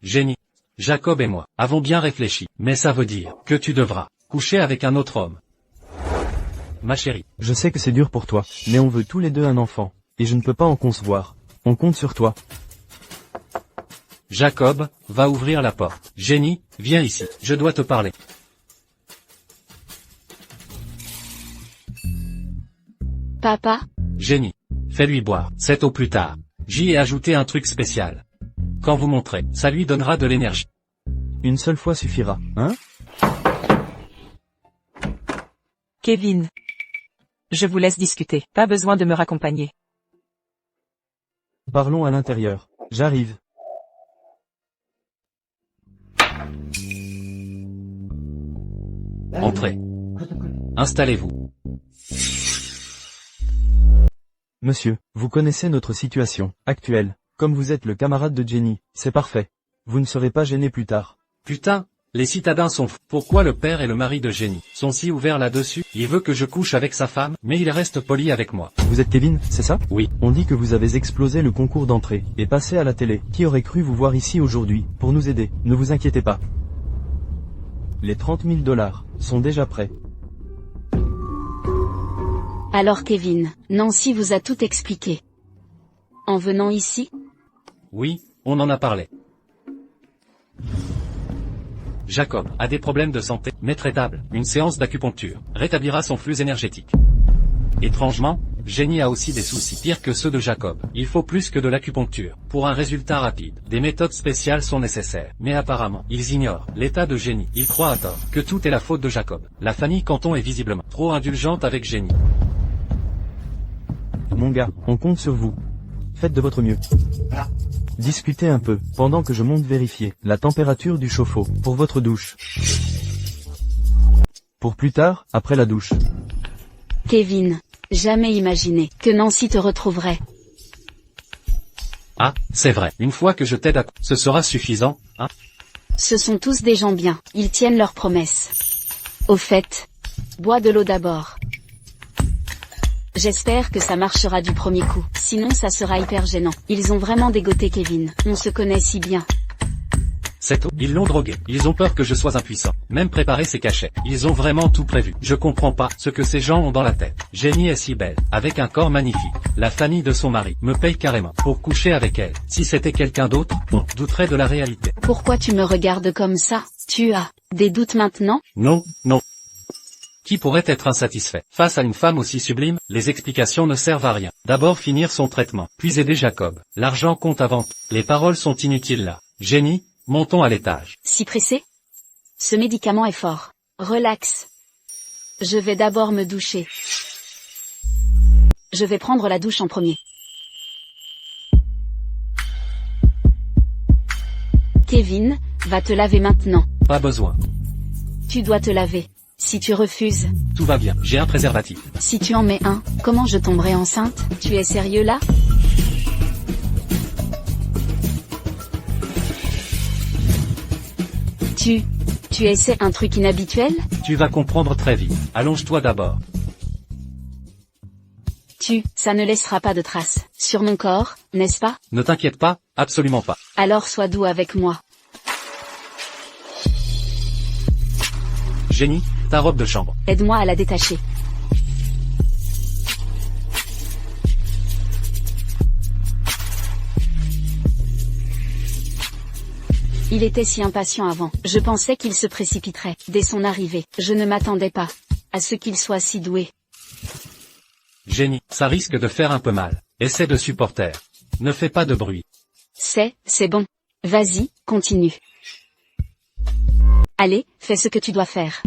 Jenny, Jacob et moi avons bien réfléchi, mais ça veut dire que tu devras coucher avec un autre homme. Ma chérie, Je sais que c'est dur pour toi, mais on veut tous les deux un enfant. Et je ne peux pas en concevoir. On compte sur toi. Jacob va ouvrir la porte. Jenny, viens ici, je dois te parler. Papa, Jenny, fais-lui boire, c'est au plus tard. J'y ai ajouté un truc spécial. Quand vous montrez, ça lui donnera de l'énergie. Une seule fois suffira, hein? Kevin. Je vous laisse discuter. Pas besoin de me raccompagner. Parlons à l'intérieur. J'arrive. Entrez. Installez-vous. Monsieur, vous connaissez notre situation actuelle. Comme vous êtes le camarade de Jenny, c'est parfait. Vous ne serez pas gêné plus tard. Putain, les citadins sont fous. Pourquoi le père et le mari de Jenny sont si ouverts là-dessus? Il veut que je couche avec sa femme, mais il reste poli avec moi. Vous êtes Kevin, c'est ça? Oui. On dit que vous avez explosé le concours d'entrée, et passé à la télé. Qui aurait cru vous voir ici aujourd'hui, pour nous aider? Ne vous inquiétez pas. Les 30 000 $ sont déjà prêts. alors Kevin, Nancy vous a tout expliqué. En venant ici? Oui, on en a parlé. Jacob a des problèmes de santé, mais traitables. Une séance d'acupuncture rétablira son flux énergétique. Étrangement, Jenny a aussi des soucis pires que ceux de Jacob. Il faut plus que de l'acupuncture. Pour un résultat rapide, des méthodes spéciales sont nécessaires. Mais apparemment, ils ignorent l'état de Jenny. Ils croient à tort que tout est la faute de Jacob. La famille Canton est visiblement trop indulgente avec Jenny. Mon gars, on compte sur vous. Faites de votre mieux. Discutez un peu, pendant que je monte vérifier la température du chauffe-eau, pour votre douche. Pour plus tard, après la douche. Kevin, jamais imaginé que Nancy te retrouverait. Ah, c'est vrai. Une fois que je t'aide à... Ce sera suffisant, hein? Ce sont tous des gens bien, ils tiennent leurs promesses. Au fait, bois de l'eau d'abord. J'espère que ça marchera du premier coup, sinon ça sera hyper gênant. Ils ont vraiment dégoté Kevin, on se connaît si bien. C'est tout. Ils l'ont drogué. Ils ont peur que je sois impuissant. Même préparer ses cachets. Ils ont vraiment tout prévu. Je comprends pas ce que ces gens ont dans la tête. Jenny est si belle, avec un corps magnifique. La famille de son mari me paye carrément pour coucher avec elle. Si c'était quelqu'un d'autre, on douterait de la réalité. Pourquoi tu me regardes comme ça? Tu as des doutes maintenant? Non, non. Qui pourrait être insatisfait? Face à une femme aussi sublime, les explications ne servent à rien. D'abord finir son traitement, puis aider Jacob. L'argent compte avant tout. Les paroles sont inutiles là. Jenny, montons à l'étage. Si pressé? Ce médicament est fort. Relax. Je vais d'abord me doucher. Je vais prendre la douche en premier. Kevin, va te laver maintenant. Pas besoin. Tu dois te laver. Si tu refuses, Tout va bien, j'ai un préservatif. si tu en mets un, comment je tomberai enceinte? Tu es sérieux là? Tu essaies un truc inhabituel? Tu vas comprendre très vite. Allonge-toi d'abord. Ça ne laissera pas de traces sur mon corps, n'est-ce pas? Ne t'inquiète pas, absolument pas. Alors sois doux avec moi. Jenny, ta robe de chambre. Aide-moi à la détacher. Il était si impatient avant. Je pensais qu'il se précipiterait dès son arrivée. Je ne m'attendais pas à ce qu'il soit si doué. Jenny, ça risque de faire un peu mal. Essaie de supporter. Ne fais pas de bruit. C'est bon. Vas-y, continue. Allez, fais ce que tu dois faire.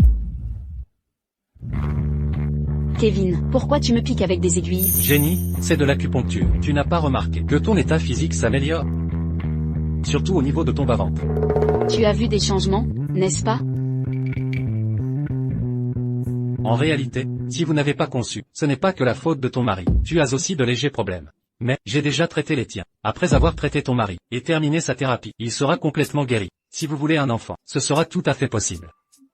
Kevin, pourquoi tu me piques avec des aiguilles? Jenny, c'est de l'acupuncture. Tu n'as pas remarqué que ton état physique s'améliore? Surtout au niveau de ton bas-ventre. Tu as vu des changements, n'est-ce pas? En réalité, si vous n'avez pas conçu, ce n'est pas que la faute de ton mari. Tu as aussi de légers problèmes. Mais, j'ai déjà traité les tiens. Après avoir traité ton mari, et terminé sa thérapie, il sera complètement guéri. Si vous voulez un enfant, ce sera tout à fait possible.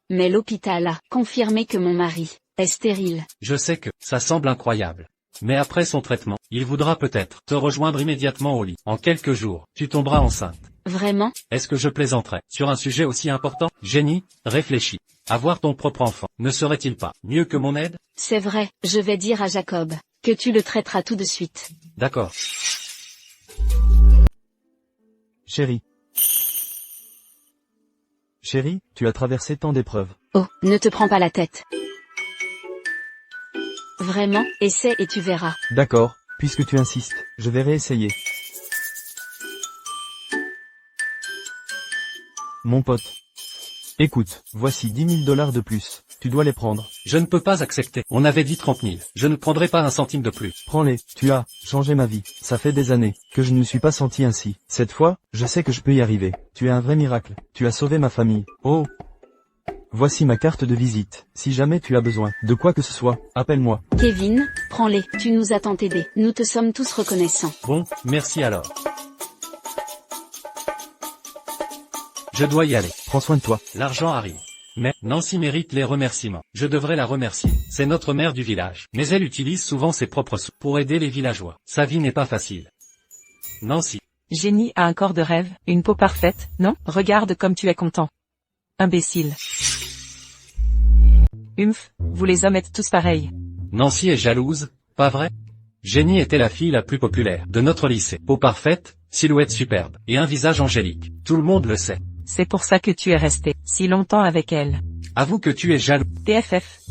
Mais l'hôpital a confirmé que mon mari est stérile. Je sais que, ça semble incroyable. Mais après son traitement, il voudra peut-être te rejoindre immédiatement au lit. En quelques jours, tu tomberas enceinte. Vraiment? Est-ce que je plaisanterais sur un sujet aussi important? Jenny, réfléchis. Avoir ton propre enfant, ne serait-il pas mieux que mon aide? C'est vrai, je vais dire à Jacob que tu le traiteras tout de suite. D'accord. Chérie. Chérie, tu as traversé tant d'épreuves. Oh, ne te prends pas la tête. Vraiment, essaie et tu verras. D'accord, puisque tu insistes, je vais réessayer. Mon pote. Écoute, voici 10 000 $ de plus. Tu dois les prendre. Je ne peux pas accepter. On avait dit 30 000. Je ne prendrai pas un centime de plus. Prends-les, tu as changé ma vie. Ça fait des années que je ne me suis pas senti ainsi. Cette fois, je sais que je peux y arriver. Tu es un vrai miracle. Tu as sauvé ma famille. Oh! Voici ma carte de visite. Si jamais tu as besoin de quoi que ce soit, appelle-moi. Kevin, prends-les. Tu nous as tant aidés. Nous te sommes tous reconnaissants. Bon, merci alors. Je dois y aller. Prends soin de toi. L'argent arrive. Mais, Nancy mérite les remerciements. Je devrais la remercier. C'est notre mère du village. Mais elle utilise souvent ses propres sous pour aider les villageois. Sa vie n'est pas facile. Nancy. Jenny a un corps de rêve, une peau parfaite, non? Regarde comme tu es content. Imbécile. Vous les hommes êtes tous pareils. Nancy est jalouse, pas vrai? Jenny était la fille la plus populaire de notre lycée. Peau parfaite, silhouette superbe, et un visage angélique. Tout le monde le sait. C'est pour ça que tu es resté si longtemps avec elle. Avoue que tu es jaloux. TFF.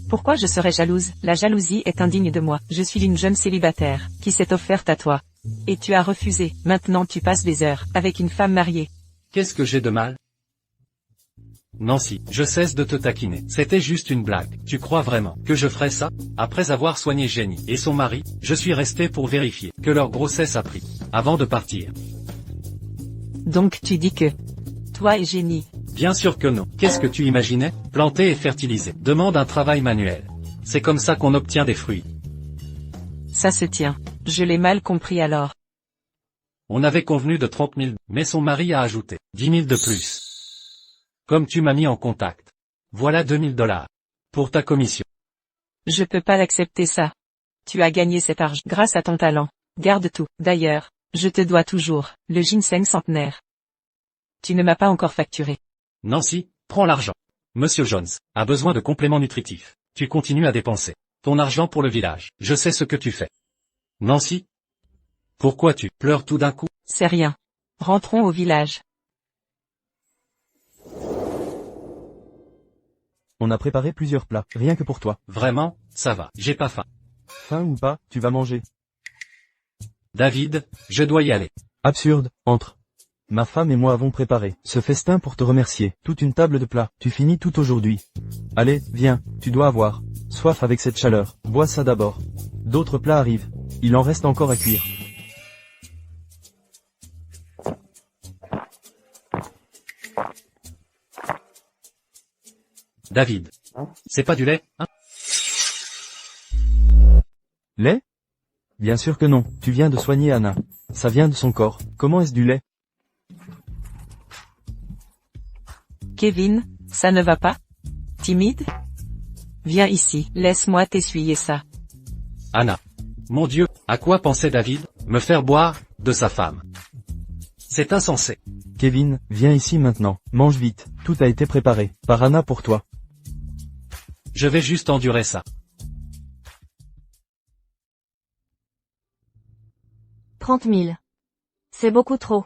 Pourquoi je serais jalouse? La jalousie est indigne de moi. Je suis une jeune célibataire, qui s'est offerte à toi. Et tu as refusé. Maintenant tu passes des heures, avec une femme mariée. Qu'est-ce que j'ai de mal? Nancy, je cesse de te taquiner. C'était juste une blague. Tu crois vraiment que je ferais ça? Après avoir soigné Jenny et son mari, je suis resté pour vérifier que leur grossesse a pris, avant de partir. Donc tu dis que toi et Jenny. Bien sûr que non. Qu'est-ce que tu imaginais? Planter et fertiliser demande un travail manuel. C'est comme ça qu'on obtient des fruits. Ça se tient. Je l'ai mal compris alors. On avait convenu de 30 000, mais son mari a ajouté 10 000 de plus. Comme tu m'as mis en contact. Voilà 2 000 $. Pour ta commission. Je peux pas l'accepter ça. Tu as gagné cet argent grâce à ton talent. Garde tout. D'ailleurs, je te dois toujours le ginseng centenaire. Tu ne m'as pas encore facturé. Nancy, prends l'argent. Monsieur Jones a besoin de compléments nutritifs. Tu continues à dépenser ton argent pour le village. Je sais ce que tu fais. Nancy? Pourquoi tu pleures tout d'un coup? C'est rien. Rentrons au village. On a préparé plusieurs plats, rien que pour toi. Vraiment, ça va, j'ai pas faim. Faim ou pas, tu vas manger. David, je dois y aller. Absurde, entre. Ma femme et moi avons préparé ce festin pour te remercier. Toute une table de plats. Tu finis tout aujourd'hui. Allez, viens, tu dois avoir soif avec cette chaleur. Bois ça d'abord. D'autres plats arrivent. Il en reste encore à cuire. David. C'est pas du lait, hein? Lait? Bien sûr que non. Tu viens de soigner Anna. Ça vient de son corps. Comment est-ce du lait? Kevin, ça ne va pas? Timide? Viens ici, laisse-moi t'essuyer ça. Anna. Mon Dieu, à quoi pensait David? Me faire boire de sa femme. C'est insensé. Kevin, viens ici maintenant. Mange vite. Tout a été préparé par Anna pour toi. Je vais juste endurer ça. 30 000. C'est beaucoup trop.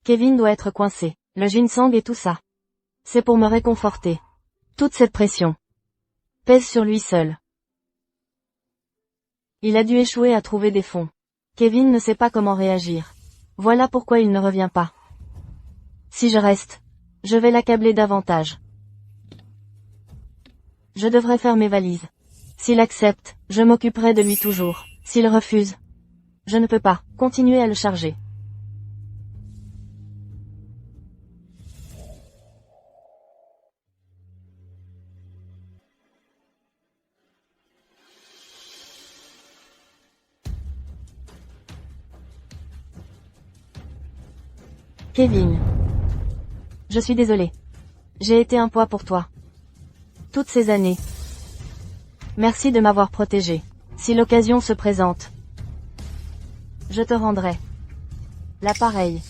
Kevin doit être coincé. Le ginseng et tout ça. C'est pour me réconforter. Toute cette pression pèse sur lui seul. Il a dû échouer à trouver des fonds. Kevin ne sait pas comment réagir. Voilà pourquoi il ne revient pas. Si je reste, je vais l'accabler davantage. Je devrais faire mes valises. S'il accepte, je m'occuperai de lui toujours. S'il refuse, je ne peux pas continuer à le charger. Kevin. Je suis désolée. J'ai été un poids pour toi. Toutes ces années. Merci de m'avoir protégé. Si l'occasion se présente, je te rendrai l'appareil.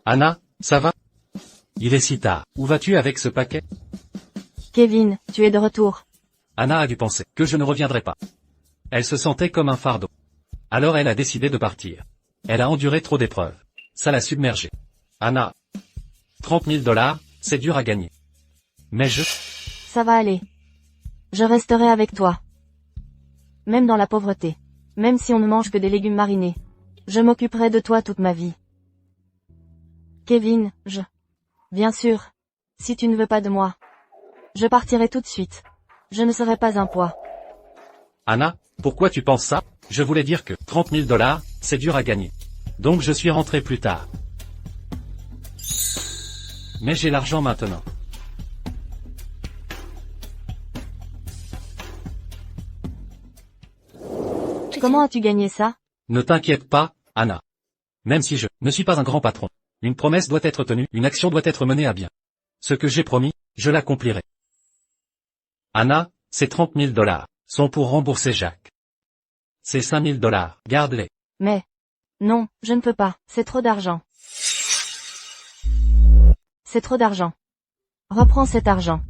Anna, ça va? Il est si tard. Où vas-tu avec ce paquet? Kevin, tu es de retour. Anna a dû penser que je ne reviendrai pas. Elle se sentait comme un fardeau. Alors elle a décidé de partir. Elle a enduré trop d'épreuves. Ça l'a submergée. Anna. 30 000 $, c'est dur à gagner. Mais Ça va aller. Je resterai avec toi. Même dans la pauvreté. Même si on ne mange que des légumes marinés. Je m'occuperai de toi toute ma vie. Kevin, Bien sûr. Si tu ne veux pas de moi. Je partirai tout de suite. Je ne serai pas un poids. Anna, pourquoi tu penses ça? Je voulais dire que 30 000 $, c'est dur à gagner. Donc je suis rentré plus tard. Mais j'ai l'argent maintenant. Comment as-tu gagné ça? Ne t'inquiète pas, Anna. Même si je ne suis pas un grand patron, une promesse doit être tenue, une action doit être menée à bien. Ce que j'ai promis, je l'accomplirai. Anna, ces 30 000 $ sont pour rembourser Jacques. Ces 5 000 $, garde-les. Mais... Non, je ne peux pas, c'est trop d'argent. C'est trop d'argent. Reprends cet argent.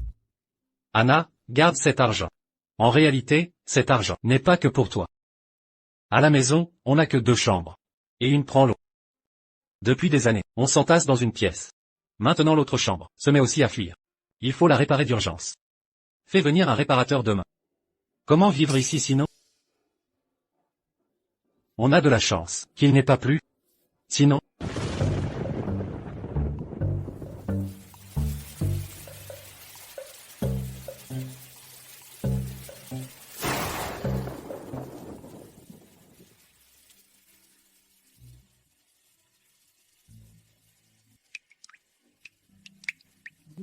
Anna, garde cet argent. En réalité, cet argent n'est pas que pour toi. À la maison, on n'a que 2 chambres. Et une prend l'eau. Depuis des années, on s'entasse dans une pièce. Maintenant l'autre chambre se met aussi à fuir. Il faut la réparer d'urgence. Fais venir un réparateur demain. Comment vivre ici sinon? On a de la chance qu'il n'est pas plus. Sinon...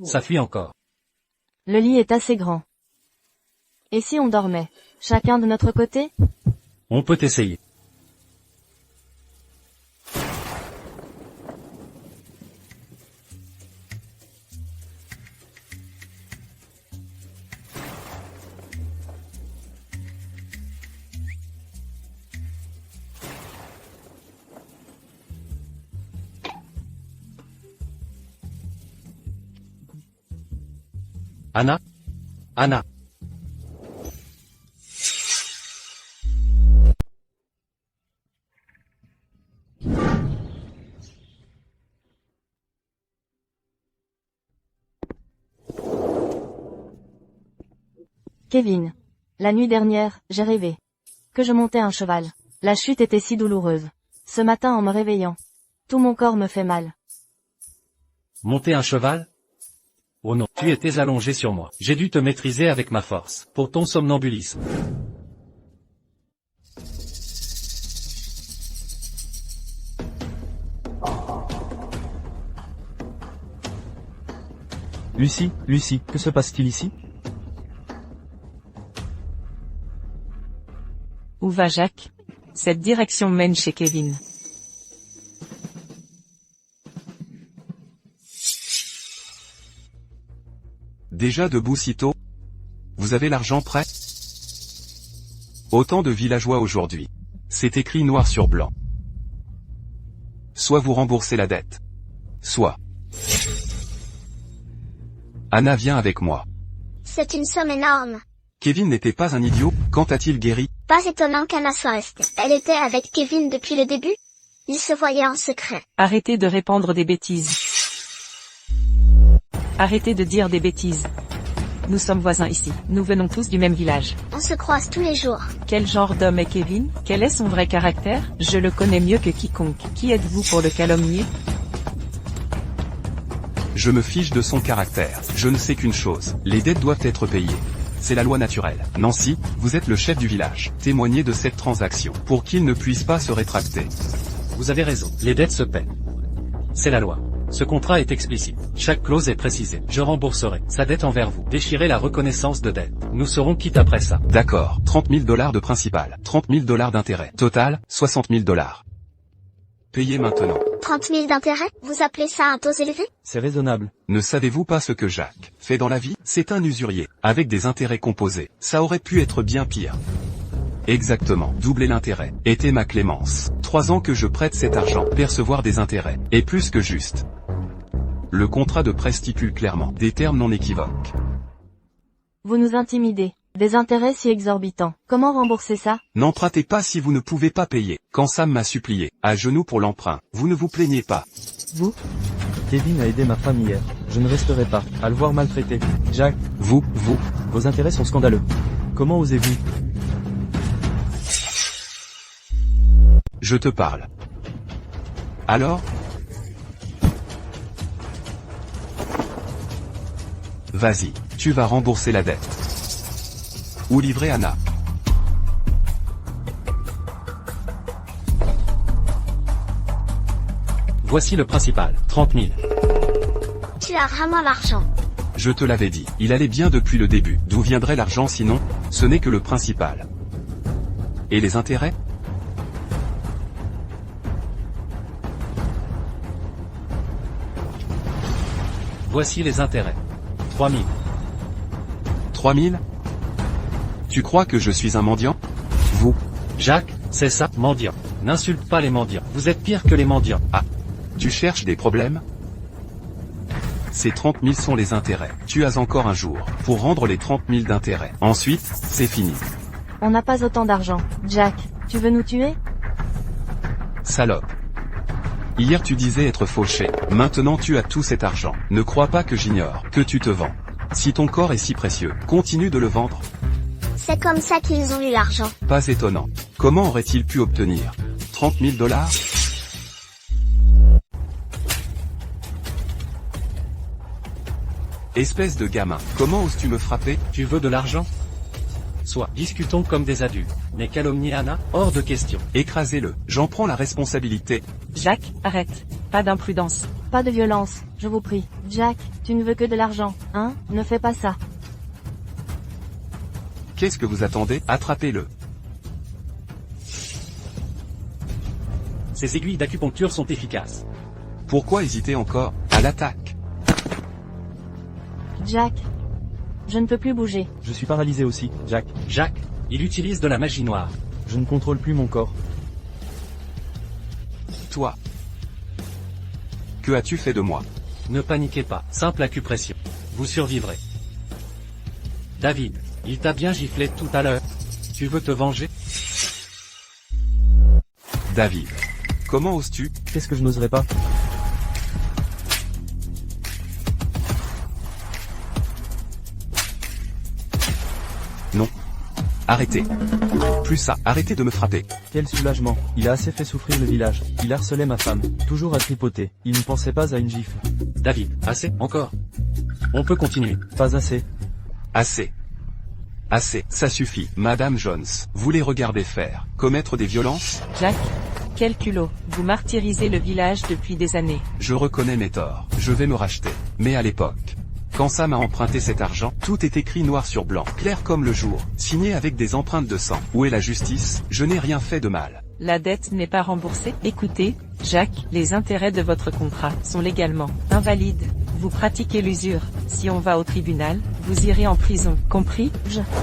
Ça fuit encore. Le lit est assez grand. Et si on dormait, chacun de notre côté? On peut essayer. Anna? Anna? Kevin. La nuit dernière, j'ai rêvé que je montais un cheval. La chute était si douloureuse. Ce matin en me réveillant, tout mon corps me fait mal. Monter un cheval? Oh non, tu étais allongé sur moi. J'ai dû te maîtriser avec ma force, pour ton somnambulisme. Lucie, que se passe-t-il ici? Où va Jacques? Cette direction mène chez Kevin. Déjà debout si tôt? Vous avez l'argent prêt? Autant de villageois aujourd'hui. C'est écrit noir sur blanc. Soit vous remboursez la dette. Soit. Anna vient avec moi. C'est une somme énorme. Kevin n'était pas un idiot, quand a-t-il guéri? Pas étonnant qu'Anna soit restée. Elle était avec Kevin depuis le début. Ils se voyaient en secret. Arrêtez de répandre des bêtises. Arrêtez de dire des bêtises. Nous sommes voisins ici. Nous venons tous du même village. On se croise tous les jours. Quel genre d'homme est Kevin? Quel est son vrai caractère? Je le connais mieux que quiconque. Qui êtes-vous pour le calomnier? Je me fiche de son caractère. Je ne sais qu'une chose. Les dettes doivent être payées. C'est la loi naturelle. Nancy, vous êtes le chef du village. Témoignez de cette transaction, pour qu'il ne puisse pas se rétracter. Vous avez raison, les dettes se paient. C'est la loi. Ce contrat est explicite. Chaque clause est précisée. Je rembourserai sa dette envers vous. Déchirez la reconnaissance de dette. Nous serons quittes après ça. D'accord. 30 000 $ de principal. 30 000 $ d'intérêt. Total, 60 000 $. Payez maintenant. 30 000 d'intérêt? Vous appelez ça un taux élevé? C'est raisonnable. Ne savez-vous pas ce que Jacques fait dans la vie? C'est un usurier, avec des intérêts composés. Ça aurait pu être bien pire. Exactement, doubler l'intérêt. Était ma clémence. 3 ans que je prête cet argent, percevoir des intérêts. Et plus que juste. Le contrat de prêt stipule clairement des termes non équivoques. Vous nous intimidez. Des intérêts si exorbitants. Comment rembourser ça? N'empruntez pas si vous ne pouvez pas payer. Quand Sam m'a supplié, à genoux pour l'emprunt, vous ne vous plaignez pas. Vous? Kevin a aidé ma femme hier. Je ne resterai pas à le voir maltraité. Jack, Vous, vos intérêts sont scandaleux. Comment osez-vous? je te parle. Alors? Vas-y, tu vas rembourser la dette. Ou livrer Anna. Voici le principal, 30 000. Tu as vraiment l'argent. Je te l'avais dit, il allait bien depuis le début. D'où viendrait l'argent sinon? Ce n'est que le principal. Et les intérêts? Voici les intérêts. 3 000. 3 000? Tu crois que je suis un mendiant? Vous? Jacques, c'est ça, mendiant. N'insulte pas les mendiants. Vous êtes pire que les mendiants. Ah. Tu cherches des problèmes? Ces 30 000 sont les intérêts. Tu as encore un jour pour rendre les 30 000 d'intérêts. Ensuite, c'est fini. On n'a pas autant d'argent. Jack, tu veux nous tuer? Salope. Hier tu disais être fauché. Maintenant tu as tout cet argent. Ne crois pas que j'ignore que tu te vends. Si ton corps est si précieux, continue de le vendre. C'est comme ça qu'ils ont eu l'argent. Pas étonnant. Comment aurait-il pu obtenir 30 000 $? Espèce de gamin, comment oses-tu me frapper? Tu veux de l'argent? Soit, discutons comme des adultes. Mais calomnier Anna, hors de question. Écrasez-le, j'en prends la responsabilité. Jacques, arrête. Pas d'imprudence. Pas de violence, je vous prie. Jack, tu ne veux que de l'argent, hein? Ne fais pas ça. Qu'est-ce que vous attendez? Attrapez-le. Ces aiguilles d'acupuncture sont efficaces. Pourquoi hésiter encore? À l'attaque. Jack, je ne peux plus bouger. Je suis paralysé aussi, Jack. Jacques, il utilise de la magie noire. Je ne contrôle plus mon corps. Toi. Que as-tu fait de moi? Ne paniquez pas, simple acupression. Vous survivrez. David, il t'a bien giflé tout à l'heure. Tu veux te venger? David. Comment oses-tu? Qu'est-ce que je n'oserais pas? Non. Arrêtez. Plus ça, arrêtez de me frapper. Quel soulagement. Il a assez fait souffrir le village. Il harcelait ma femme. Toujours à tripoter. Il ne pensait pas à une gifle. David, assez, encore. On peut continuer. Pas assez. Assez. Assez, ça suffit. Madame Jones, vous les regardez faire, commettre des violences? Jacques, quel culot. Vous martyrisez le village depuis des années. Je reconnais mes torts. Je vais me racheter. Mais à l'époque, quand Sam a emprunté cet argent, tout est écrit noir sur blanc, clair comme le jour, signé avec des empreintes de sang. Où est la justice? Je n'ai rien fait de mal. La dette n'est pas remboursée. Écoutez, Jacques, les intérêts de votre contrat sont légalement invalides. Vous pratiquez l'usure. Si on va au tribunal, vous irez en prison. Compris?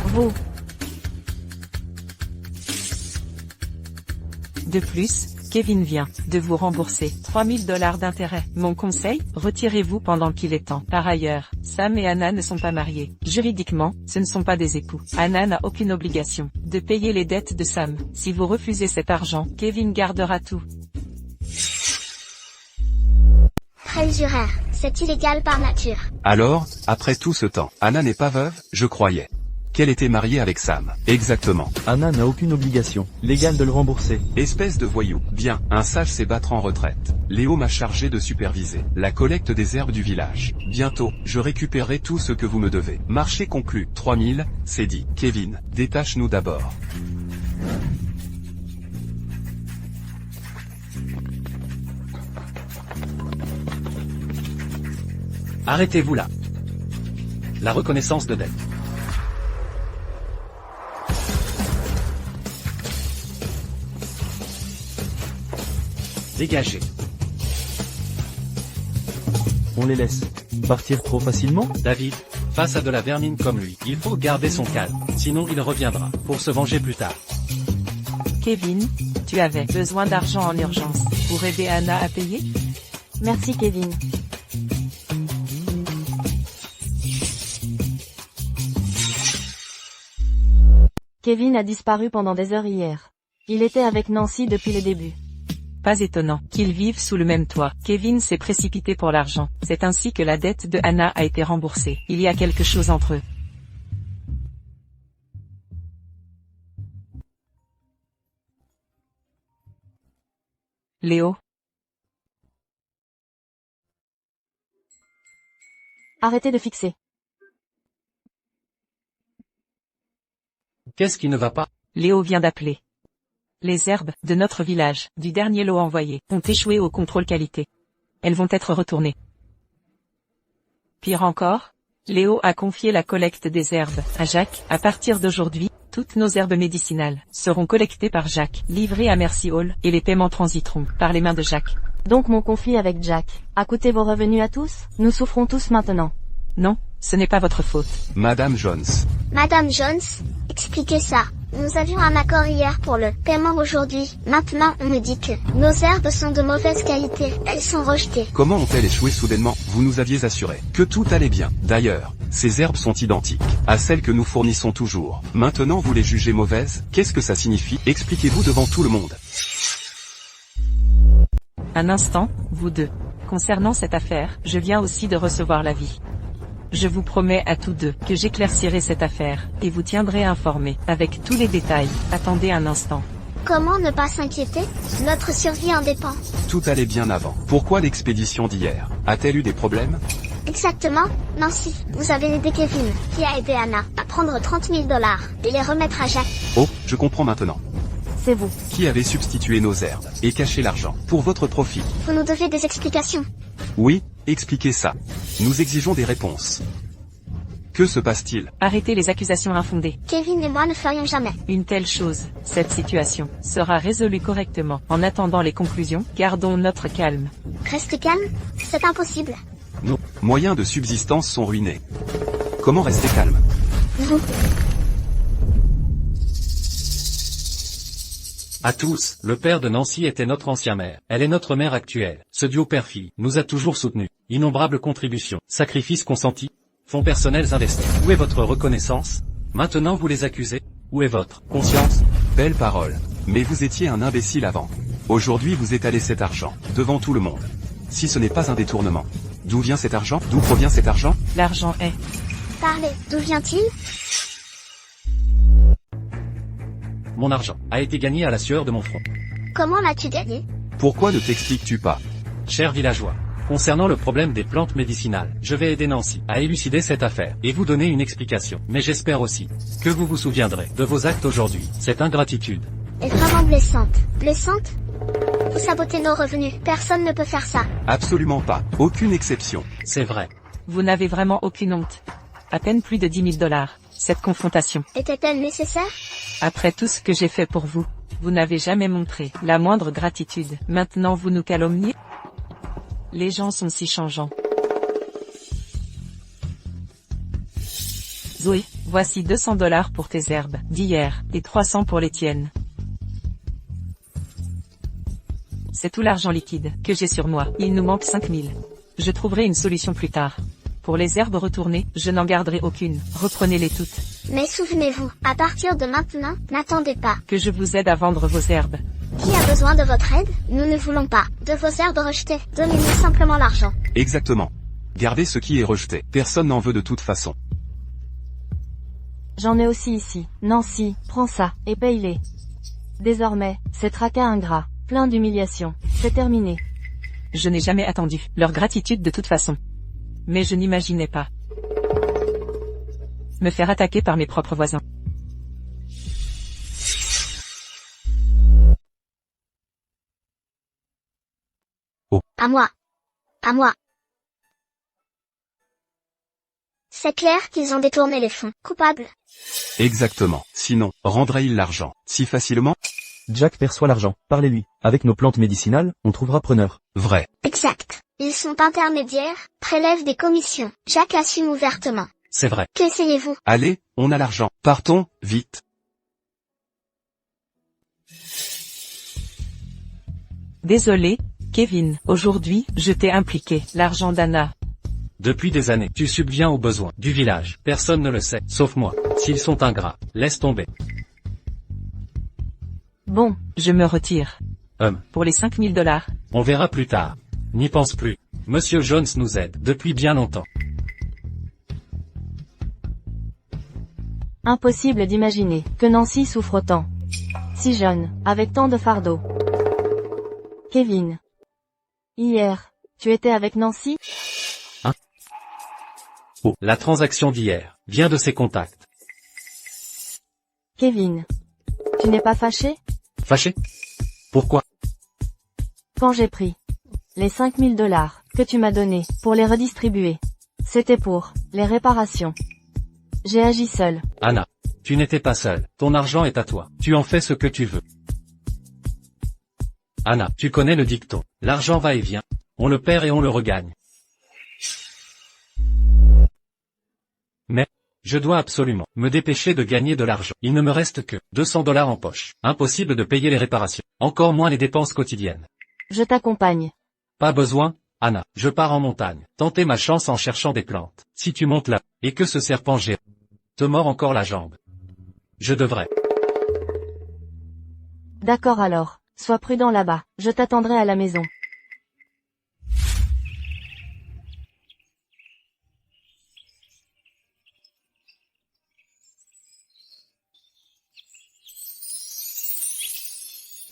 Vous. De plus, Kevin vient de vous rembourser 3000 $ d'intérêt. Mon conseil, retirez-vous pendant qu'il est temps. Par ailleurs, Sam et Anna ne sont pas mariés. Juridiquement, ce ne sont pas des époux. Anna n'a aucune obligation de payer les dettes de Sam. Si vous refusez cet argent, Kevin gardera tout. Préjuraire, c'est illégal par nature. Alors, après tout ce temps, Anna n'est pas veuve, je croyais qu'elle était mariée avec Sam. Exactement. Anna n'a aucune obligation légale de le rembourser. Espèce de voyou. Bien, un sage sait battre en retraite. Léo m'a chargé de superviser la collecte des herbes du village. Bientôt, je récupérerai tout ce que vous me devez. Marché conclu. 3000, c'est dit. Kevin, détache-nous d'abord. Arrêtez-vous là. La reconnaissance de dette. Dégagez. On les laisse partir trop facilement? David, face à de la vermine comme lui, il faut garder son calme, sinon il reviendra, pour se venger plus tard. Kevin, tu avais besoin d'argent en urgence pour aider Anna à payer? Merci Kevin. Kevin a disparu pendant des heures hier. Il était avec Nancy depuis le début. Pas étonnant qu'ils vivent sous le même toit. Kevin s'est précipité pour l'argent. C'est ainsi que la dette de Anna a été remboursée. Il y a quelque chose entre eux. Léo, Arrêtez de fixer. Qu'est-ce qui ne va pas? Léo vient d'appeler. Les herbes de notre village, du dernier lot envoyé, ont échoué au contrôle qualité. Elles vont être retournées. Pire encore, Léo a confié la collecte des herbes à Jacques. À partir d'aujourd'hui, toutes nos herbes médicinales seront collectées par Jacques, livrées à Mercy Hall, et les paiements transiteront par les mains de Jacques. Donc mon conflit avec Jack a coûté vos revenus à tous? Nous souffrons tous maintenant. Non, ce n'est pas votre faute. Madame Jones. Madame Jones, expliquez ça. Nous avions un accord hier pour le paiement aujourd'hui. Maintenant, on me dit que nos herbes sont de mauvaise qualité. Elles sont rejetées. Comment ont-elles échoué soudainement? Vous nous aviez assuré que tout allait bien. D'ailleurs, ces herbes sont identiques à celles que nous fournissons toujours. Maintenant vous les jugez mauvaises? Qu'est-ce que ça signifie? Expliquez-vous devant tout le monde. Un instant, vous deux. Concernant cette affaire, je viens aussi de recevoir l'avis. Je vous promets à tous deux que j'éclaircirai cette affaire, et vous tiendrai informés, avec tous les détails. Attendez un instant. Comment ne pas s'inquiéter? Notre survie en dépend. Tout allait bien avant. Pourquoi l'expédition d'hier? A-t-elle eu des problèmes? Exactement, Nancy. Vous avez aidé Kevin, qui a aidé Anna, à prendre 30 000 $ et les remettre à Jacques. Oh, je comprends maintenant. C'est vous. Qui avait substitué nos herbes et caché l'argent pour votre profit? Vous nous devez des explications. Oui, expliquez ça. Nous exigeons des réponses. Que se passe-t-il? Arrêtez les accusations infondées. Kevin et moi ne ferions jamais. Une telle chose, cette situation, sera résolue correctement. En attendant les conclusions, gardons notre calme. Reste calme, c'est impossible. Nos moyens de subsistance sont ruinés. Comment rester calme? Vous, À tous, le père de Nancy était notre ancien maire. Elle est notre mère actuelle. Ce duo père-fille nous a toujours soutenus. Innombrables contributions, sacrifices consentis, fonds personnels investis. Où est votre reconnaissance? Maintenant vous les accusez. Où est votre conscience? Belle parole. Mais vous étiez un imbécile avant. Aujourd'hui vous étalez cet argent, devant tout le monde. Si ce n'est pas un détournement. D'où vient cet argent? D'où provient cet argent? L'argent est... parlez, d'où vient-il? Mon argent a été gagné à la sueur de mon front. Comment l'as-tu gagné? Pourquoi ne t'expliques-tu pas? Chers villageois, concernant le problème des plantes médicinales, je vais aider Nancy à élucider cette affaire et vous donner une explication. Mais j'espère aussi que vous vous souviendrez de vos actes aujourd'hui. Cette ingratitude Est vraiment blessante. Blessante? Vous sabotez nos revenus. Personne ne peut faire ça. Absolument pas. Aucune exception. C'est vrai. Vous n'avez vraiment aucune honte. À peine plus de 10 000 $. Cette confrontation. Était-elle nécessaire? Après tout ce que j'ai fait pour vous, vous n'avez jamais montré la moindre gratitude. Maintenant vous nous calomniez? Les gens sont si changeants. Zoé, voici 200 $ pour tes herbes d'hier, et 300 pour les tiennes. C'est tout l'argent liquide que j'ai sur moi. Il nous manque 5000. Je trouverai une solution plus tard. Pour les herbes retournées, je n'en garderai aucune. Reprenez-les toutes. Mais souvenez-vous, à partir de maintenant, n'attendez pas. Que je vous aide à vendre vos herbes. Qui a besoin de votre aide? Nous ne voulons pas de vos herbes rejetées. Donnez-nous simplement l'argent. Exactement. Gardez ce qui est rejeté. Personne n'en veut de toute façon. J'en ai aussi ici. Nancy, prends ça, et paye-les. Désormais, ces tracas ingrats, plein d'humiliation, c'est terminé. Je n'ai jamais attendu leur gratitude de toute façon. Mais je n'imaginais pas me faire attaquer par mes propres voisins. À moi. À moi. C'est clair qu'ils ont détourné les fonds. Coupables. Exactement. Sinon, rendrait-il l'argent si facilement? Jack perçoit l'argent. Parlez-lui. Avec nos plantes médicinales, on trouvera preneur. Vrai. Exact. Ils sont intermédiaires, prélèvent des commissions. Jack assume ouvertement. C'est vrai. Qu'essayez-vous? Allez, on a l'argent. Partons, vite. Désolé, Kevin. Aujourd'hui, je t'ai impliqué. L'argent d'Anna. Depuis des années, tu subviens aux besoins du village. Personne ne le sait, sauf moi. S'ils sont ingrats, laisse tomber. Bon, je me retire. Pour les 5000 $. On verra plus tard. N'y pense plus. Monsieur Jones nous aide depuis bien longtemps. Impossible d'imaginer que Nancy souffre autant. Si jeune, avec tant de fardeaux. Kevin. Hier, tu étais avec Nancy? Oh, la transaction d'hier vient de ses contacts. Kevin. Tu n'es pas fâché? Fâché? Pourquoi? Quand j'ai pris les 5000 $ que tu m'as donnés pour les redistribuer, c'était pour les réparations. J'ai agi seul. Anna, tu n'étais pas seule. Ton argent est à toi. Tu en fais ce que tu veux. Anna, tu connais le dicton. L'argent va et vient. On le perd et on le regagne. Mais, je dois absolument me dépêcher de gagner de l'argent. Il ne me reste que 200 $ en poche. Impossible de payer les réparations. Encore moins les dépenses quotidiennes. Je t'accompagne. Pas besoin, Anna. Je pars en montagne. Tenter ma chance en cherchant des plantes. Si tu montes là, et que ce serpent géant te mord encore la jambe. Je devrais. D'accord alors. Sois prudent là-bas. Je t'attendrai à la maison.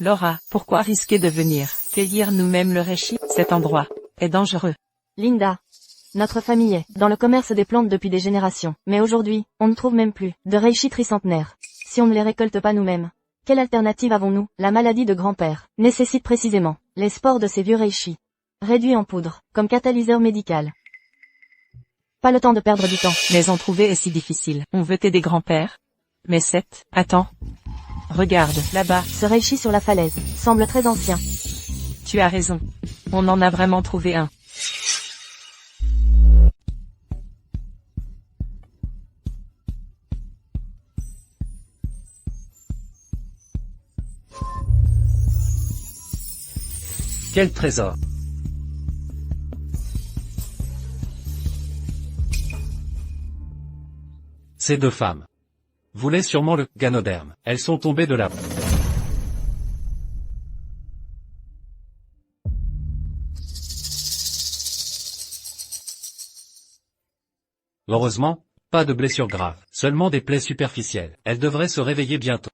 Laura, pourquoi risquer de venir cueillir nous-mêmes le reishi? Cet endroit est dangereux. Linda. Notre famille est dans le commerce des plantes depuis des générations. Mais aujourd'hui, on ne trouve même plus de reishi tricentenaire. Si on ne les récolte pas nous-mêmes, quelle alternative avons-nous? La maladie de grand-père nécessite précisément les spores de ces vieux reishi, réduits en poudre, comme catalyseur médical. Pas le temps de perdre du temps. Mais en trouver est si difficile. On veut aider grand-père. Mais attends. Regarde, là-bas. Ce reishi sur la falaise semble très ancien. Tu as raison. On en a vraiment trouvé un. Quel trésor! Ces deux femmes voulaient sûrement le ganoderme. Elles sont tombées de là. Heureusement, pas de blessures graves, seulement des plaies superficielles. Elles devraient se réveiller bientôt.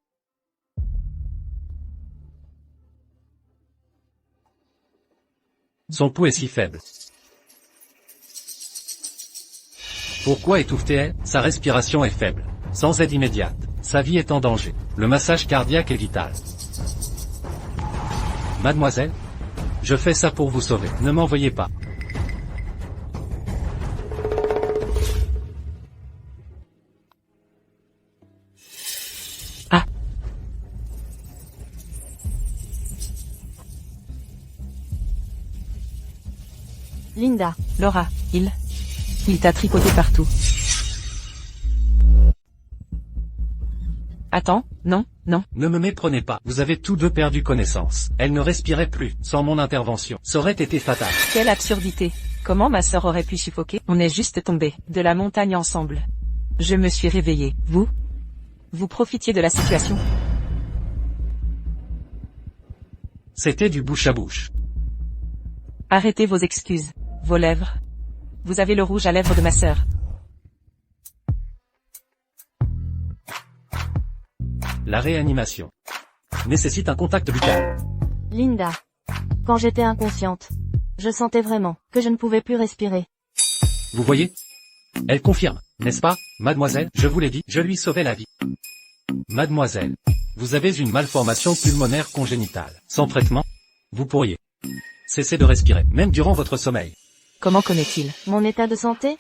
Son pouls est si faible. Pourquoi étouffe-t-elle? Sa respiration est faible. Sans aide immédiate, sa vie est en danger. Le massage cardiaque est vital. Mademoiselle, je fais ça pour vous sauver. Ne m'en veuillez pas. Ah. Linda. Laura, il t'a tripoté partout. Attends, non, non. Ne me méprenez pas, vous avez tous deux perdu connaissance. Elle ne respirait plus, sans mon intervention. Ça aurait été fatal. Quelle absurdité. Comment ma sœur aurait pu suffoquer? On est juste tombé de la montagne ensemble. Je me suis réveillé. Vous profitiez de la situation? C'était du bouche à bouche. Arrêtez vos excuses. Vos lèvres. Vous avez le rouge à lèvres de ma sœur. La réanimation nécessite un contact buccal. Linda. Quand j'étais inconsciente, je sentais vraiment que je ne pouvais plus respirer. Vous voyez? Elle confirme, n'est-ce pas, mademoiselle? Je vous l'ai dit, je lui sauvais la vie. Mademoiselle, vous avez une malformation pulmonaire congénitale. Sans traitement, vous pourriez cesser de respirer, même durant votre sommeil. Comment connaît-il? Mon état de santé?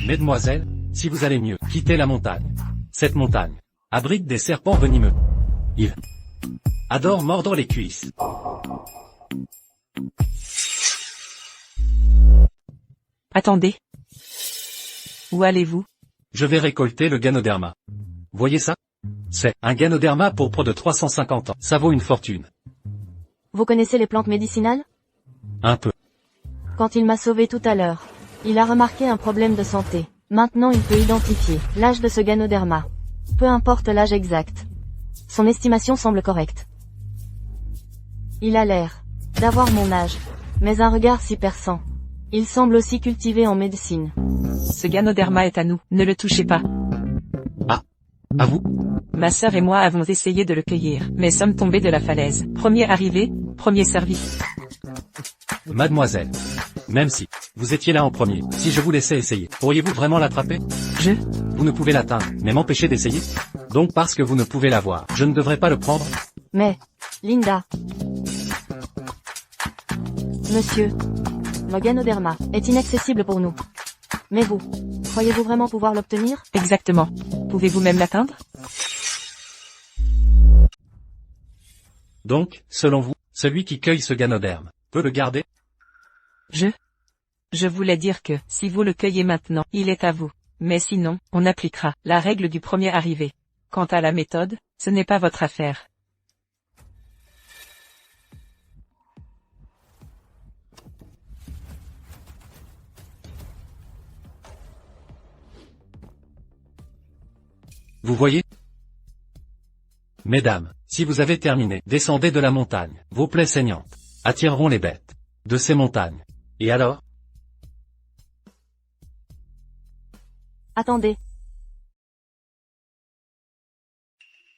Mademoiselle, si vous allez mieux, quittez la montagne. Cette montagne abrite des serpents venimeux. Ils adorent mordre les cuisses. Attendez. Où allez-vous? Je vais récolter le Ganoderma. Voyez ça? C'est un Ganoderma pourpre de 350 ans. Ça vaut une fortune. Vous connaissez les plantes médicinales? Un peu. Quand il m'a sauvé tout à l'heure, il a remarqué un problème de santé. Maintenant il peut identifier l'âge de ce Ganoderma. Peu importe l'âge exact. Son estimation semble correcte. Il a l'air d'avoir mon âge, mais un regard si perçant. Il semble aussi cultivé en médecine. Ce Ganoderma est à nous, ne le touchez pas. À vous? Ma sœur et moi avons essayé de le cueillir, mais sommes tombés de la falaise. Premier arrivé, premier servi. Mademoiselle, même si vous étiez là en premier, si je vous laissais essayer, pourriez-vous vraiment l'attraper? Vous ne pouvez l'atteindre, mais m'empêcher d'essayer? Donc parce que vous ne pouvez l'avoir, je ne devrais pas le prendre? Mais, Linda. Monsieur, le Ganoderma est inaccessible pour nous. Mais vous, croyez-vous vraiment pouvoir l'obtenir? Exactement. Pouvez-vous même l'atteindre? Donc, selon vous, celui qui cueille ce Ganoderme peut le garder? Je voulais dire que, si vous le cueillez maintenant, il est à vous. Mais sinon, on appliquera la règle du premier arrivé. Quant à la méthode, ce n'est pas votre affaire. Vous voyez? Mesdames, si vous avez terminé, descendez de la montagne. Vos plaies saignantes attireront les bêtes de ces montagnes. Et alors? Attendez.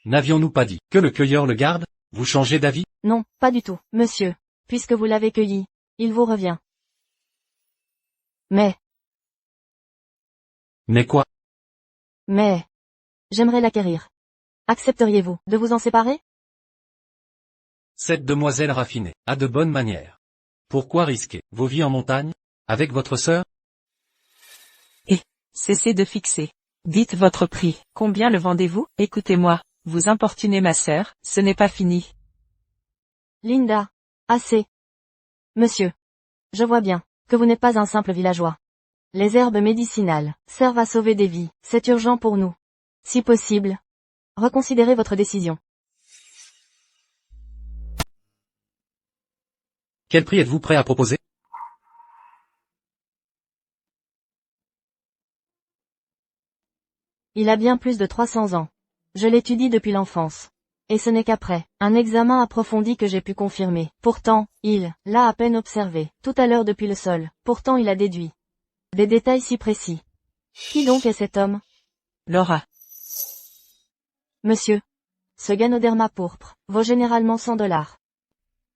N'avions-nous pas dit que le cueilleur le garde? Vous changez d'avis? Non, pas du tout, monsieur. Puisque vous l'avez cueilli, il vous revient. Mais, quoi? j'aimerais l'acquérir. Accepteriez-vous de vous en séparer? Cette demoiselle raffinée a de bonnes manières. Pourquoi risquer vos vies en montagne? Avec votre sœur? Cessez de fixer. Dites votre prix. Combien le vendez-vous? Écoutez-moi, vous importunez ma sœur, ce n'est pas fini. Linda. Assez. Monsieur. Je vois bien que vous n'êtes pas un simple villageois. Les herbes médicinales servent à sauver des vies, c'est urgent pour nous. Si possible, reconsidérez votre décision. Quel prix êtes-vous prêt à proposer? Il a bien plus de 300 ans. Je l'étudie depuis l'enfance. Et ce n'est qu'après un examen approfondi que j'ai pu confirmer. Pourtant, il l'a à peine observé, tout à l'heure depuis le sol. Pourtant il a déduit des détails si précis. Qui donc est cet homme? Laura. Monsieur. Ce Ganoderma pourpre vaut généralement $100.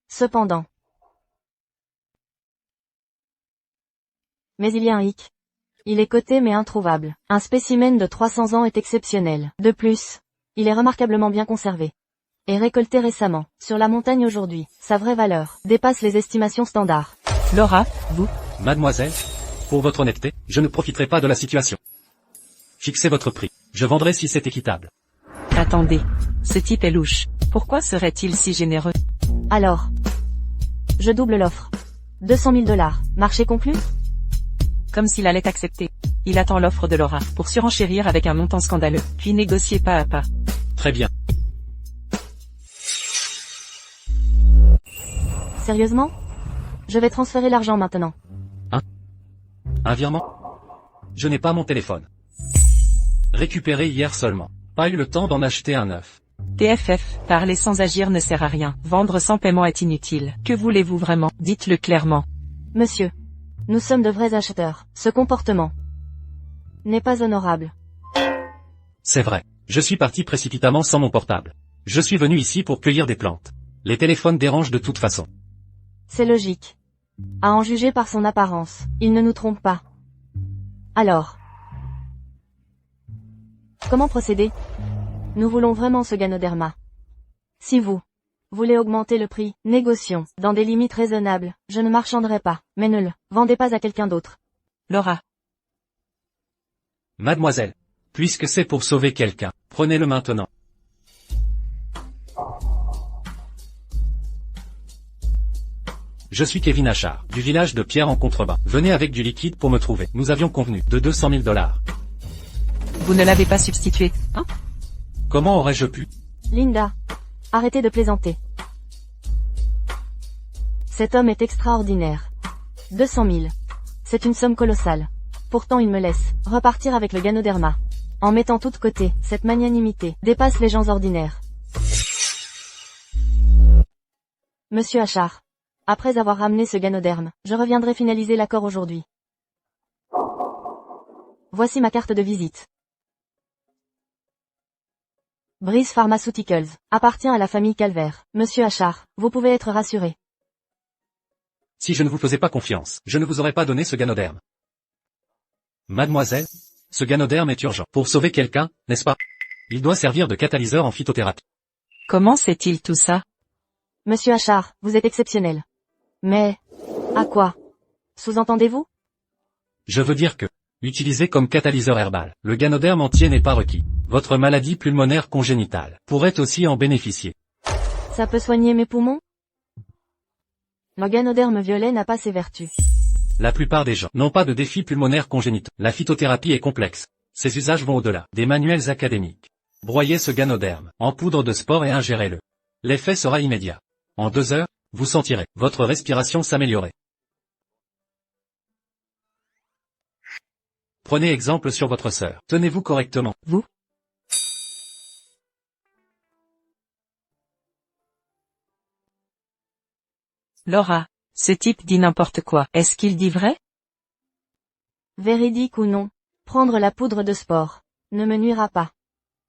Cependant. Mais il y a un hic. Il est coté mais introuvable. Un spécimen de 300 ans est exceptionnel. De plus, il est remarquablement bien conservé. Et récolté récemment, sur la montagne aujourd'hui, sa vraie valeur dépasse les estimations standards. Laura, vous? Mademoiselle, pour votre honnêteté, je ne profiterai pas de la situation. Fixez votre prix. Je vendrai si c'est équitable. Attendez. Ce type est louche. Pourquoi serait-il si généreux? Alors. Je double l'offre. $200 000. Marché conclu? Comme s'il allait accepter. Il attend l'offre de Laura pour surenchérir avec un montant scandaleux, puis négocier pas à pas. Très bien. Sérieusement? Je vais transférer l'argent maintenant. Un virement? Je n'ai pas mon téléphone. Récupéré hier seulement. Pas eu le temps d'en acheter un neuf. TFF, parler sans agir ne sert à rien. Vendre sans paiement est inutile. Que voulez-vous vraiment? Dites-le clairement. Monsieur, nous sommes de vrais acheteurs. Ce comportement n'est pas honorable. C'est vrai. Je suis parti précipitamment sans mon portable. Je suis venu ici pour cueillir des plantes. Les téléphones dérangent de toute façon. C'est logique. À en juger par son apparence, il ne nous trompe pas. Alors, comment procéder? Nous voulons vraiment ce Ganoderma. Si vous voulez augmenter le prix, négocions, dans des limites raisonnables, je ne marchanderai pas, mais ne le vendez pas à quelqu'un d'autre. Laura. Mademoiselle, puisque c'est pour sauver quelqu'un, prenez-le maintenant. Je suis Kevin Achard, du village de Pierre en Contrebas. Venez avec du liquide pour me trouver. Nous avions convenu de 200 000 $. Vous ne l'avez pas substitué, hein? Comment aurais-je pu? Linda, arrêtez de plaisanter. Cet homme est extraordinaire. 200 000. C'est une somme colossale. Pourtant il me laisse repartir avec le Ganoderma. En mettant tout de côté, cette magnanimité dépasse les gens ordinaires. Monsieur Achard, après avoir ramené ce Ganoderme, je reviendrai finaliser l'accord aujourd'hui. Voici ma carte de visite. Breeze Pharmaceuticals appartient à la famille Calvaire. Monsieur Achard, vous pouvez être rassuré. Si je ne vous faisais pas confiance, je ne vous aurais pas donné ce Ganoderme. Mademoiselle, ce Ganoderme est urgent. Pour sauver quelqu'un, n'est-ce pas? Il doit servir de catalyseur en phytothérapie. Comment sait-il tout ça? Monsieur Achard, vous êtes exceptionnel. Mais, à quoi? Sous-entendez-vous? Je veux dire que, utilisé comme catalyseur herbal, le Ganoderme entier n'est pas requis. Votre maladie pulmonaire congénitale pourrait aussi en bénéficier. Ça peut soigner mes poumons? Le Ganoderme violet n'a pas ses vertus. La plupart des gens n'ont pas de défis pulmonaires congénitaux. La phytothérapie est complexe. Ses usages vont au-delà des manuels académiques. Broyez ce Ganoderme en poudre de sport et ingérez-le. L'effet sera immédiat. En 2 heures, vous sentirez votre respiration s'améliorer. Prenez exemple sur votre sœur. Tenez-vous correctement. Vous? Laura, ce type dit n'importe quoi. Est-ce qu'il dit vrai? Véridique ou non, prendre la poudre de sport ne me nuira pas.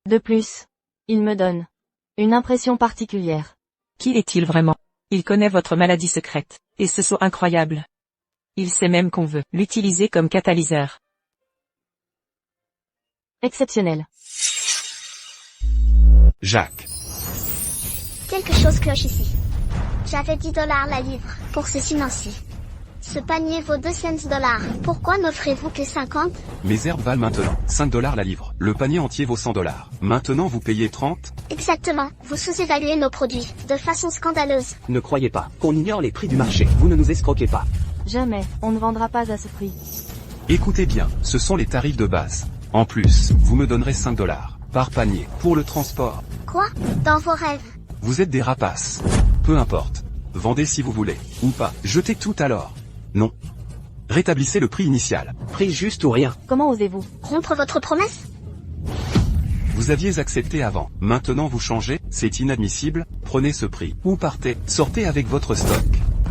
De plus, il me donne une impression particulière. Qui est-il vraiment? Il connaît votre maladie secrète, et ce saut incroyable. Il sait même qu'on veut l'utiliser comme catalyseur. Exceptionnel. Jacques. Quelque chose cloche ici. J'avais 10 $ la livre pour ce ciment-ci. Ce panier vaut 2 cents $. Pourquoi n'offrez-vous que 50? Mes herbes valent maintenant 5 $ la livre. Le panier entier vaut 100 $. Maintenant vous payez 30? Exactement. Vous sous-évaluez nos produits de façon scandaleuse. Ne croyez pas qu'on ignore les prix du marché. Vous ne nous escroquez pas. Jamais, on ne vendra pas à ce prix. Écoutez bien, ce sont les tarifs de base. En plus, vous me donnerez 5 $ par panier pour le transport. Quoi? Dans vos rêves? Vous êtes des rapaces. Peu importe. Vendez si vous voulez, ou pas. Jetez tout alors. Non. Rétablissez le prix initial. Prix juste ou rien. Comment osez-vous? Rompre votre promesse? Vous aviez accepté avant. Maintenant vous changez, c'est inadmissible. Prenez ce prix. Ou partez. Sortez avec votre stock.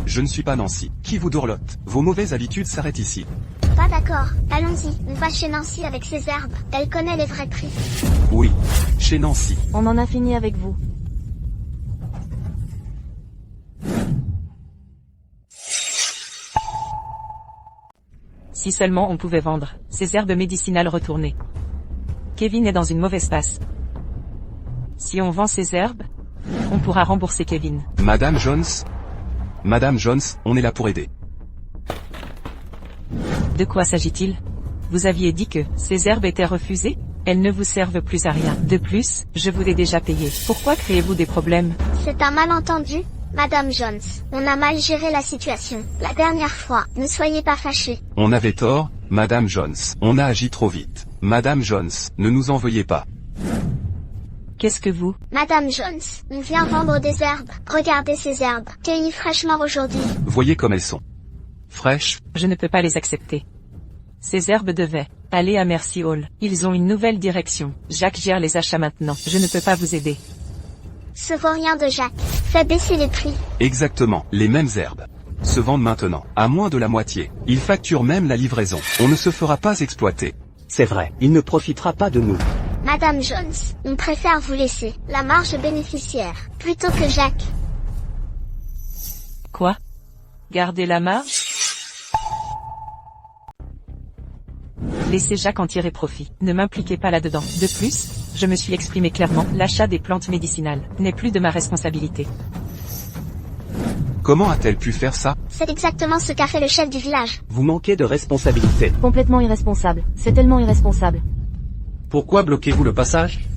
Je ne suis pas Nancy. Qui vous dourlotte? Vos mauvaises habitudes s'arrêtent ici. Pas d'accord. Allons-y. On va chez Nancy avec ses herbes. Elle connaît les vrais prix. Oui. Chez Nancy. On en a fini avec vous. Si seulement on pouvait vendre ces herbes médicinales retournées. Kevin est dans une mauvaise passe. Si on vend ces herbes, on pourra rembourser Kevin. Madame Jones? Madame Jones, on est là pour aider. De quoi s'agit-il? Vous aviez dit que ces herbes étaient refusées? Elles ne vous servent plus à rien. De plus, je vous ai déjà payé. Pourquoi créez-vous des problèmes? C'est un malentendu. Madame Jones, on a mal géré la situation. La dernière fois, ne soyez pas fâchés. On avait tort, Madame Jones. On a agi trop vite. Madame Jones, ne nous en veuillez pas. Qu'est-ce que vous... Madame Jones, on vient vendre des herbes. Regardez ces herbes, cueillies fraîchement aujourd'hui. Voyez comme elles sont. Fraîches. Je ne peux pas les accepter. Ces herbes devaient aller à Mercy Hall. Ils ont une nouvelle direction. Jacques gère les achats maintenant. Je ne peux pas vous aider. Ce vaurien de Jacques fait baisser les prix. Exactement, les mêmes herbes. Se vendent maintenant, à moins de la moitié. Il facture même la livraison. On ne se fera pas exploiter. C'est vrai, il ne profitera pas de nous. Madame Jones, on préfère vous laisser la marge bénéficiaire, plutôt que Jacques. Quoi? Gardez la marge? Laissez Jacques en tirer profit. Ne m'impliquez pas là-dedans. De plus, je me suis exprimé clairement, l'achat des plantes médicinales n'est plus de ma responsabilité. Comment a-t-elle pu faire ça? C'est exactement ce qu'a fait le chef du village. Vous manquez de responsabilité. Complètement irresponsable. C'est tellement irresponsable. Pourquoi bloquez-vous le passage?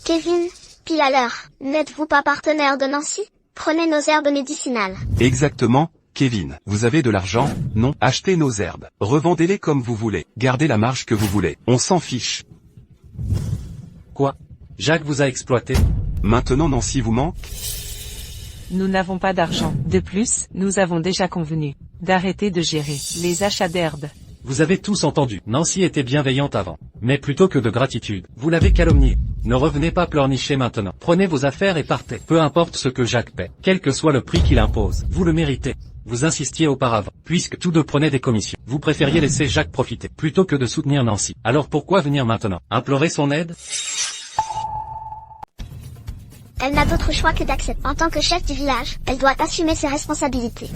Kevin, pile à l'heure, n'êtes-vous pas partenaire de Nancy? Prenez nos herbes médicinales. Exactement, Kevin. Vous avez de l'argent? Non. Achetez nos herbes. Revendez-les comme vous voulez. Gardez la marge que vous voulez. On s'en fiche. Quoi? Jacques vous a exploité? Maintenant Nancy vous manque? Nous n'avons pas d'argent. De plus, nous avons déjà convenu d'arrêter de gérer les achats d'herbes. Vous avez tous entendu. Nancy était bienveillante avant. Mais plutôt que de gratitude, vous l'avez calomniée. Ne revenez pas pleurnicher maintenant. Prenez vos affaires et partez. Peu importe ce que Jacques paie, quel que soit le prix qu'il impose. Vous le méritez. Vous insistiez auparavant. Puisque tous deux prenaient des commissions, vous préfériez laisser Jacques profiter, plutôt que de soutenir Nancy. Alors pourquoi venir maintenant? Implorer son aide? Elle n'a d'autre choix que d'accepter. En tant que chef du village, elle doit assumer ses responsabilités.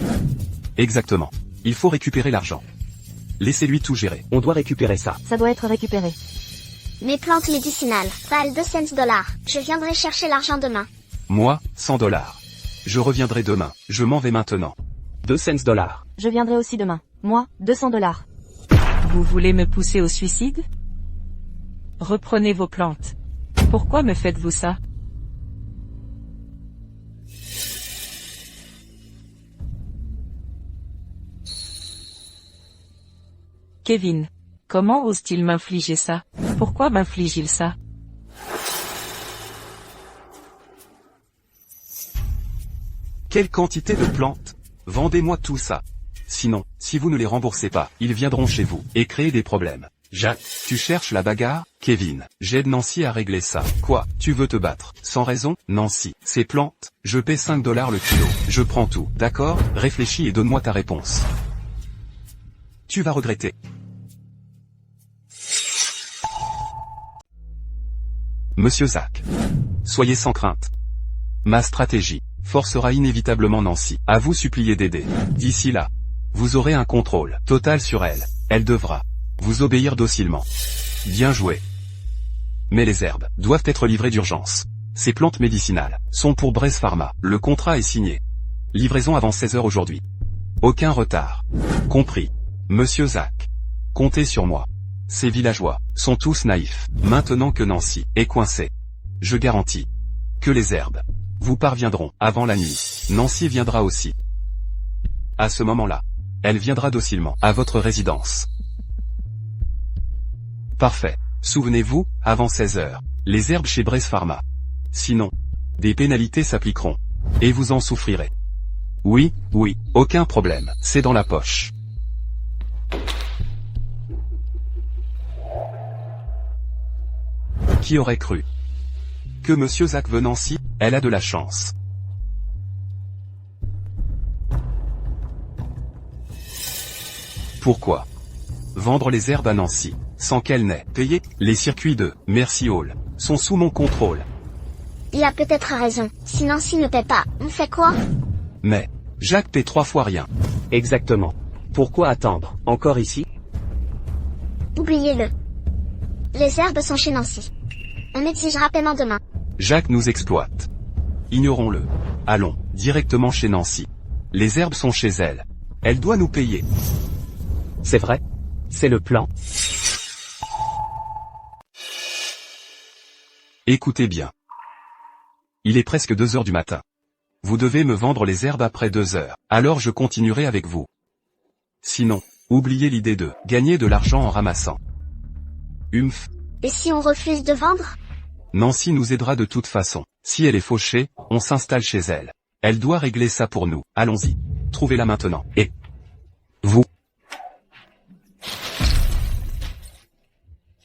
Exactement. Il faut récupérer l'argent. Laissez-lui tout gérer. On doit récupérer ça. Ça doit être récupéré. Mes plantes médicinales valent 2 cents $. Je viendrai chercher l'argent demain. Moi, $100. Je reviendrai demain. Je m'en vais maintenant. 2 cents $. Je viendrai aussi demain. Moi, 200 $. Vous voulez me pousser au suicide? Reprenez vos plantes. Pourquoi me faites-vous ça? Kevin, comment ose-t-il m'infliger ça? Pourquoi m'inflige-t-il ça? Quelle quantité de plantes? Vendez-moi tout ça. Sinon, si vous ne les remboursez pas, ils viendront chez vous et créer des problèmes. Jacques, Tu cherches la bagarre? Kevin, j'aide Nancy à régler ça. Quoi? Tu veux te battre? Sans raison? Nancy, ces plantes, je paie 5 $ le kilo. Je prends tout, d'accord? Réfléchis et donne-moi ta réponse. Tu vas regretter. Monsieur Zach. Soyez sans crainte. Ma stratégie forcera inévitablement Nancy à vous supplier d'aider. D'ici là, vous aurez un contrôle total sur elle. Elle devra vous obéir docilement. Bien joué. Mais les herbes doivent être livrées d'urgence. Ces plantes médicinales sont pour Brace Pharma. Le contrat est signé. Livraison avant 16 h aujourd'hui. Aucun retard. Compris. Monsieur Zach. Comptez sur moi. Ces villageois sont tous naïfs. Maintenant que Nancy est coincée, je garantis que les herbes vous parviendront avant la nuit. Nancy viendra aussi. À ce moment-là, elle viendra docilement à votre résidence. Parfait. Souvenez-vous, avant 16 h, les herbes chez Brace Pharma. Sinon, des pénalités s'appliqueront. Et vous en souffrirez. Oui, aucun problème. C'est dans la poche. Qui aurait cru que Monsieur Zach Venancy, elle a de la chance. Pourquoi vendre les herbes à Nancy, sans qu'elle n'ait payé? Les circuits de Mercy Hall sont sous mon contrôle. Il a peut-être raison. Si Nancy ne paie pas, on fait quoi? Mais, Jacques paie 3 fois rien. Exactement. Pourquoi attendre? Encore ici? Oubliez-le. Les herbes sont chez Nancy. On exigera paiement demain. Jacques nous exploite. Ignorons-le. Allons, directement chez Nancy. Les herbes sont chez elle. Elle doit nous payer. C'est vrai? C'est le plan? Écoutez bien. Il est presque 2 heures du matin. Vous devez me vendre les herbes après 2 heures. Alors je continuerai avec vous. Sinon, oubliez l'idée de gagner de l'argent en ramassant. Humph. Et si on refuse de vendre? Nancy nous aidera de toute façon. Si elle est fauchée, on s'installe chez elle. Elle doit régler ça pour nous. Allons-y. Trouvez-la maintenant. Et vous?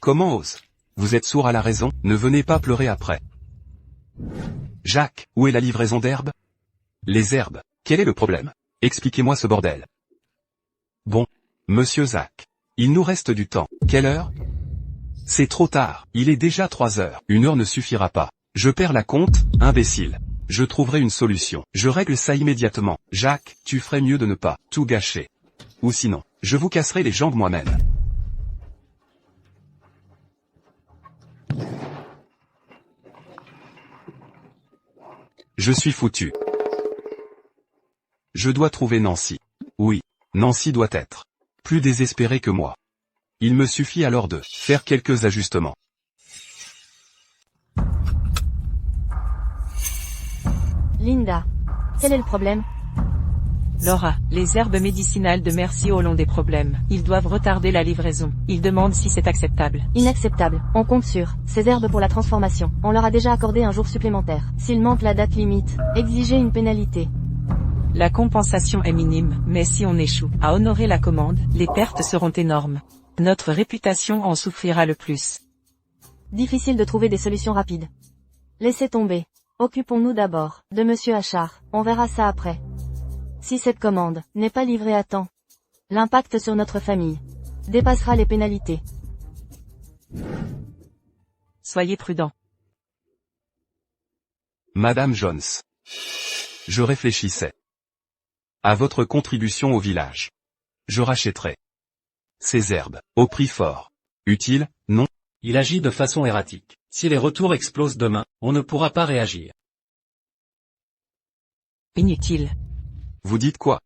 Comment ose? Vous êtes sourd à la raison, ne venez pas pleurer après. Jacques, où est la livraison d'herbes? Les herbes. Quel est le problème? Expliquez-moi ce bordel. Bon. Monsieur Zach. Il nous reste du temps. Quelle heure? C'est trop tard. Il est déjà 3 heures. 1 heure ne suffira pas. Je perds la compte, imbécile. Je trouverai une solution. Je règle ça immédiatement. Jacques, tu ferais mieux de ne pas tout gâcher. Ou sinon, je vous casserai les jambes moi-même. Je suis foutu. Je dois trouver Nancy. Oui, Nancy doit être plus désespérée que moi. Il me suffit alors de faire quelques ajustements. Linda. Quel est le problème? Laura, les herbes médicinales de Mercy Hall ont des problèmes. Ils doivent retarder la livraison. Ils demandent si c'est acceptable. Inacceptable. On compte sur ces herbes pour la transformation. On leur a déjà accordé un jour supplémentaire. S'il manque la date limite, exigez une pénalité. La compensation est minime, mais si on échoue à honorer la commande, les pertes seront énormes. Notre réputation en souffrira le plus. Difficile de trouver des solutions rapides. Laissez tomber. Occupons-nous d'abord de Monsieur Achard. On verra ça après. Si cette commande n'est pas livrée à temps, l'impact sur notre famille dépassera les pénalités. Soyez prudent. Madame Jones. Je réfléchissais à votre contribution au village. Je rachèterai ces herbes au prix fort. Utile, non? Il agit de façon erratique. Si les retours explosent demain, on ne pourra pas réagir. Inutile. Vous dites quoi?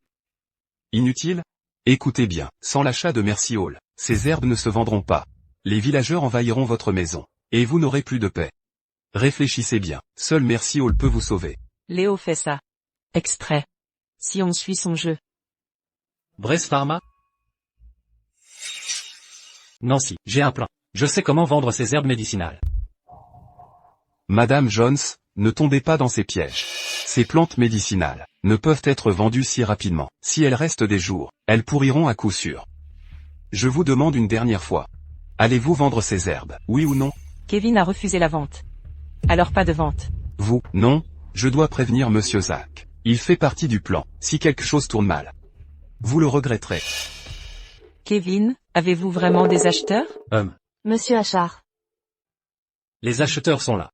Inutile? Écoutez bien, sans l'achat de Mercy Hall, ces herbes ne se vendront pas. Les villageurs envahiront votre maison, et vous n'aurez plus de paix. Réfléchissez bien, seul Mercy Hall peut vous sauver. Léo fait ça. Exprès. Si on suit son jeu. Bress Pharma? Nancy, j'ai un plan. Je sais comment vendre ces herbes médicinales. Madame Jones, ne tombez pas dans ces pièges. Ces plantes médicinales ne peuvent être vendues si rapidement. Si elles restent des jours, elles pourriront à coup sûr. Je vous demande une dernière fois. Allez-vous vendre ces herbes, oui ou non? Kevin a refusé la vente. Alors pas de vente. Vous, non? Je dois prévenir Monsieur Zach. Il fait partie du plan. Si quelque chose tourne mal, vous le regretterez. Kevin, avez-vous vraiment des acheteurs? Monsieur Achard. Les acheteurs sont là.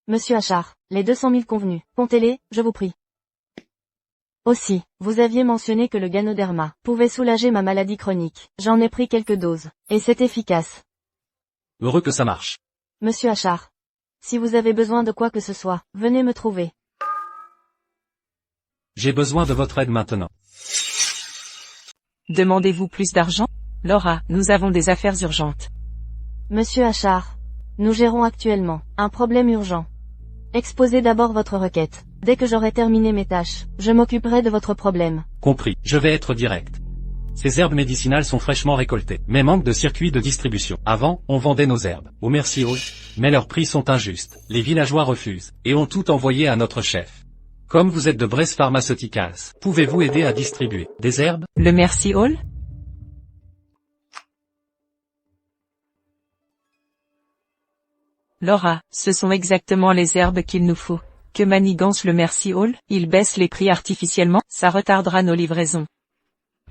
Monsieur Achard, les 200 000 convenus, comptez-les, je vous prie. Aussi, vous aviez mentionné que le Ganoderma pouvait soulager ma maladie chronique. J'en ai pris quelques doses, et c'est efficace. Heureux que ça marche. Monsieur Achard. Si vous avez besoin de quoi que ce soit, venez me trouver. J'ai besoin de votre aide maintenant. Demandez-vous plus d'argent? Laura, nous avons des affaires urgentes. Monsieur Achard. Nous gérons actuellement un problème urgent. Exposez d'abord votre requête. Dès que j'aurai terminé mes tâches, je m'occuperai de votre problème. Compris, je vais être direct. Ces herbes médicinales sont fraîchement récoltées, mais manquent de circuit de distribution. Avant, on vendait nos herbes au Mercy Hall, mais leurs prix sont injustes. Les villageois refusent, et ont tout envoyé à notre chef. Comme vous êtes de Bress Pharmaceuticals, pouvez-vous aider à distribuer des herbes? Le Mercy Hall? Laura, ce sont exactement les herbes qu'il nous faut. Que manigance le Mercy Hall? Il baisse les prix artificiellement, ça retardera nos livraisons.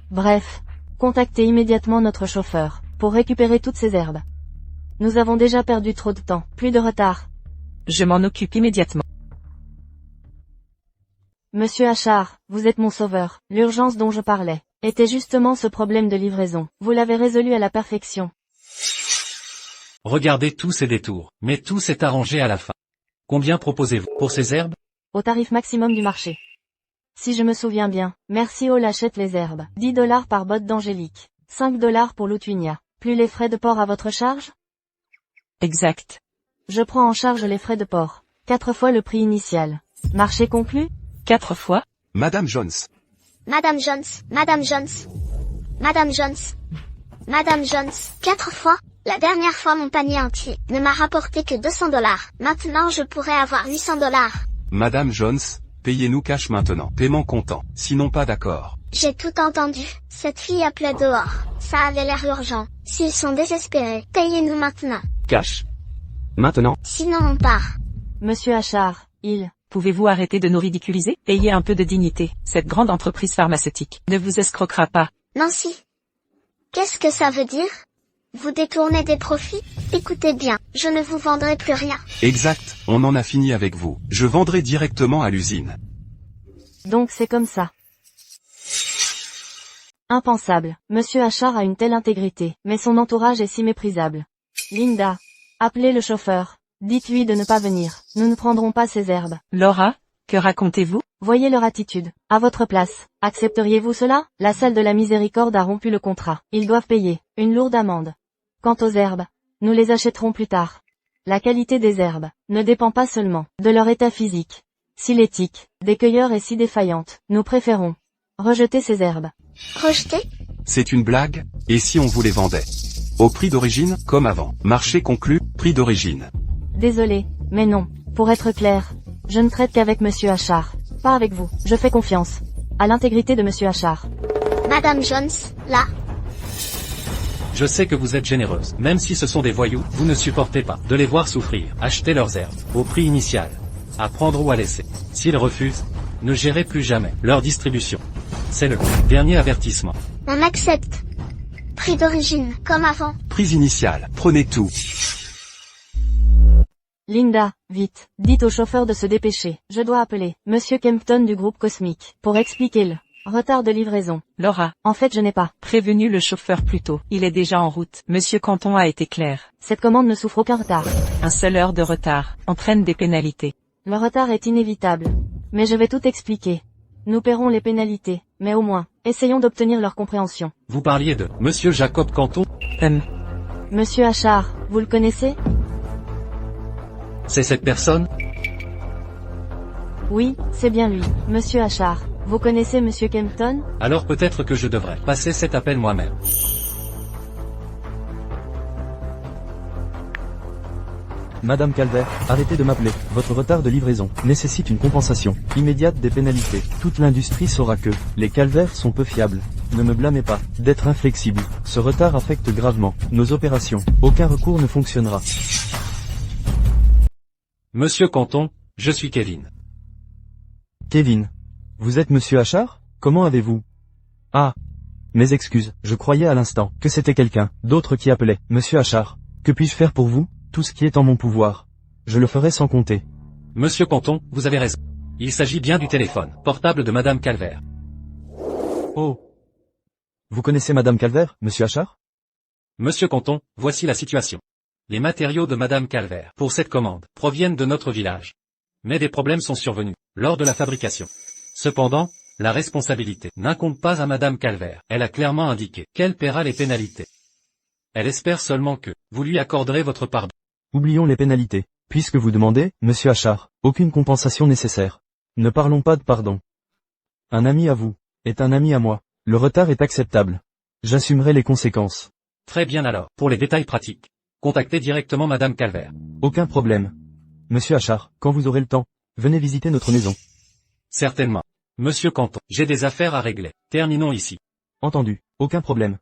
Bref, contactez immédiatement notre chauffeur, pour récupérer toutes ces herbes. Nous avons déjà perdu trop de temps, plus de retard. Je m'en occupe immédiatement. Monsieur Achard, vous êtes mon sauveur. L'urgence dont je parlais était justement ce problème de livraison. Vous l'avez résolu à la perfection. Regardez tous ces détours, mais tout s'est arrangé à la fin. Combien proposez-vous pour ces herbes? Au tarif maximum du marché. Si je me souviens bien, Mercy Hall achète les herbes. 10 $ par botte d'Angélique. 5 $ pour l'Outwinia. Plus les frais de port à votre charge? Exact. Je prends en charge les frais de port. 4 fois le prix initial. Marché conclu? 4 fois? Madame Jones. Madame Jones, Madame Jones, Madame Jones, Madame Jones. 4 fois? La dernière fois mon panier entier ne m'a rapporté que $200. Maintenant je pourrais avoir $800. Madame Jones, payez-nous cash maintenant. Paiement comptant. Sinon pas d'accord. J'ai tout entendu. Cette fille appelait dehors. Ça avait l'air urgent. S'ils sont désespérés, payez-nous maintenant. Cash. Maintenant. Sinon on part. Monsieur Achard, Pouvez-vous arrêter de nous ridiculiser? Ayez un peu de dignité. Cette grande entreprise pharmaceutique ne vous escroquera pas. Nancy. Qu'est-ce que ça veut dire? Vous détournez des profits? Écoutez bien, je ne vous vendrai plus rien. Exact, on en a fini avec vous. Je vendrai directement à l'usine. Donc c'est comme ça. Impensable. Monsieur Achard a une telle intégrité, mais son entourage est si méprisable. Linda. Appelez le chauffeur. Dites-lui de ne pas venir. Nous ne prendrons pas ces herbes. Laura, que racontez-vous? Voyez leur attitude. À votre place, accepteriez-vous cela? La salle de la miséricorde a rompu le contrat. Ils doivent payer une lourde amende. Quant aux herbes, nous les achèterons plus tard. La qualité des herbes ne dépend pas seulement de leur état physique. Si l'éthique des cueilleurs est si défaillante, nous préférons rejeter ces herbes. Rejeté? C'est une blague? Et si on vous les vendait? Au prix d'origine, comme avant. Marché conclu, prix d'origine. Désolé, mais non. Pour être clair, je ne traite qu'avec Monsieur Achard. Pas avec vous. Je fais confiance à l'intégrité de Monsieur Achard. Madame Jones, là. Je sais que vous êtes généreuse. Même si ce sont des voyous, vous ne supportez pas de les voir souffrir. Achetez leurs herbes, au prix initial. À prendre ou à laisser. S'ils refusent, ne gérez plus jamais leur distribution. C'est le dernier avertissement. On accepte. Prix d'origine, comme avant. Prix initial, prenez tout. Linda, vite, dites au chauffeur de se dépêcher. Je dois appeler Monsieur Kempton du groupe Cosmique pour expliquer le retard de livraison. Laura, En fait, je n'ai pas. prévenu le chauffeur plus tôt. Il est déjà en route. Monsieur Canton a été clair. Cette commande ne souffre aucun retard. Un seul heure de retard entraîne des pénalités. Le retard est inévitable. Mais je vais tout expliquer. Nous paierons les pénalités, mais au moins, essayons d'obtenir leur compréhension. Vous parliez de Monsieur Jacob Canton? Monsieur Achard, vous le connaissez? C'est cette personne? Oui, c'est bien lui, Monsieur Achard. Vous connaissez Monsieur Kempton? Alors peut-être que je devrais passer cet appel moi-même. Madame Calvert, arrêtez de m'appeler. Votre retard de livraison nécessite une compensation immédiate des pénalités. Toute l'industrie saura que les Calvert sont peu fiables. Ne me blâmez pas d'être inflexible. Ce retard affecte gravement nos opérations. Aucun recours ne fonctionnera. Monsieur Canton, je suis Kevin. Kevin. Vous êtes Monsieur Achard? Comment avez-vous? Ah. Mes excuses, je croyais à l'instant que c'était quelqu'un d'autre qui appelait. Monsieur Achard. Que puis-je faire pour vous? Tout ce qui est en mon pouvoir. Je le ferai sans compter. Monsieur Canton, vous avez raison. Il s'agit bien du téléphone portable de Madame Calvert. Oh. Vous connaissez Madame Calvert, Monsieur Achard? Monsieur Canton, voici la situation. Les matériaux de Madame Calvert pour cette commande proviennent de notre village. Mais des problèmes sont survenus lors de la fabrication. Cependant, la responsabilité n'incombe pas à Madame Calvert. Elle a clairement indiqué qu'elle paiera les pénalités. Elle espère seulement que vous lui accorderez votre pardon. Oublions les pénalités. Puisque vous demandez, Monsieur Achard, aucune compensation nécessaire. Ne parlons pas de pardon. Un ami à vous est un ami à moi. Le retard est acceptable. J'assumerai les conséquences. Très bien alors. Pour les détails pratiques, contactez directement Madame Calvert. Aucun problème. Monsieur Achard, quand vous aurez le temps, venez visiter notre maison. Certainement. Monsieur Canton, j'ai des affaires à régler. Terminons ici. Entendu. Aucun problème.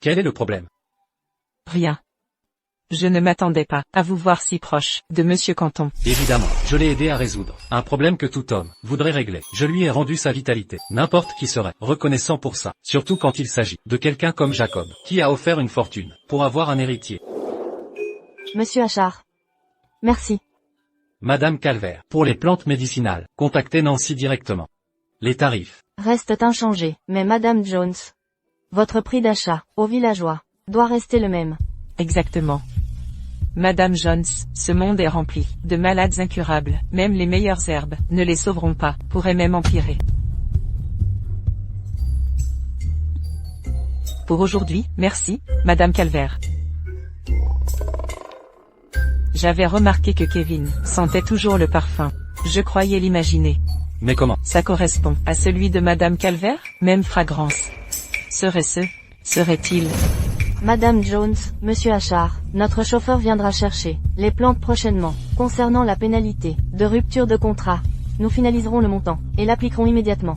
Quel est le problème? Rien. Je ne m'attendais pas à vous voir si proche de Monsieur Canton. Évidemment, je l'ai aidé à résoudre un problème que tout homme voudrait régler. Je lui ai rendu sa vitalité. N'importe qui serait reconnaissant pour ça, surtout quand il s'agit de quelqu'un comme Jacob, qui a offert une fortune pour avoir un héritier. Monsieur Achard. Merci. Madame Calvert, pour les plantes médicinales, contactez Nancy directement. Les tarifs Restent inchangés, mais Madame Jones. Votre prix d'achat, aux villageois, doit rester le même. Exactement. Madame Jones, ce monde est rempli de malades incurables. Même les meilleures herbes ne les sauveront pas, pourraient même empirer. Pour aujourd'hui, merci, Madame Calvaire. J'avais remarqué que Kevin sentait toujours le parfum. Je croyais l'imaginer. Mais comment? Ça correspond à celui de Madame Calvaire, même fragrance. Serait-il? Madame Jones, Monsieur Achard, notre chauffeur viendra chercher les plantes prochainement. Concernant la pénalité de rupture de contrat, nous finaliserons le montant et l'appliquerons immédiatement.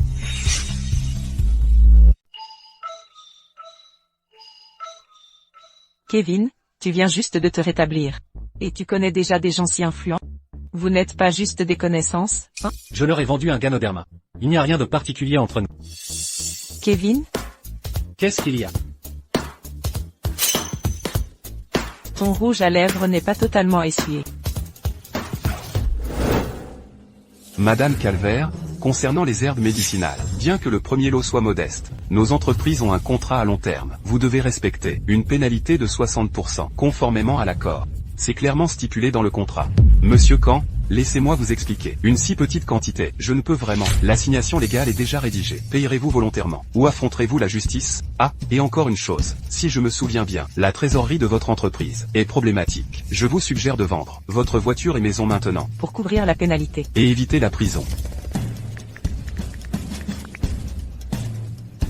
Kevin, tu viens juste de te rétablir. Et tu connais déjà des gens si influents? Vous n'êtes pas juste des connaissances, hein? Je leur ai vendu un Ganoderma. Il n'y a rien de particulier entre nous. Kevin, Qu'est-ce qu'il y a? ton rouge à lèvres n'est pas totalement essuyé. Madame Calvaire, concernant les herbes médicinales, bien que le premier lot soit modeste, nos entreprises ont un contrat à long terme. Vous devez respecter une pénalité de 60%, conformément à l'accord. C'est clairement stipulé dans le contrat. Monsieur Khan, laissez-moi vous expliquer. Une si petite quantité, je ne peux vraiment. L'assignation légale est déjà rédigée. Payerez-vous volontairement? Ou affronterez-vous la justice? Ah, et encore une chose. Si je me souviens bien, la trésorerie de votre entreprise est problématique. Je vous suggère de vendre votre voiture et maison maintenant. Pour couvrir la pénalité. Et éviter la prison.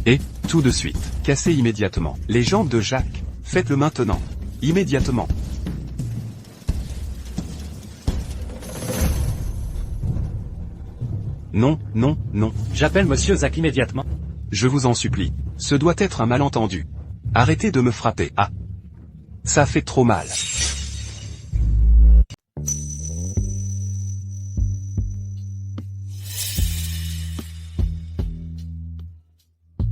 Et, tout de suite, cassez immédiatement les jambes de Jacques. Faites-le maintenant. Immédiatement. Non, non, non. J'appelle Monsieur Zach immédiatement. Je vous en supplie. Ce doit être un malentendu. Arrêtez de me frapper. Ah. Ça fait trop mal.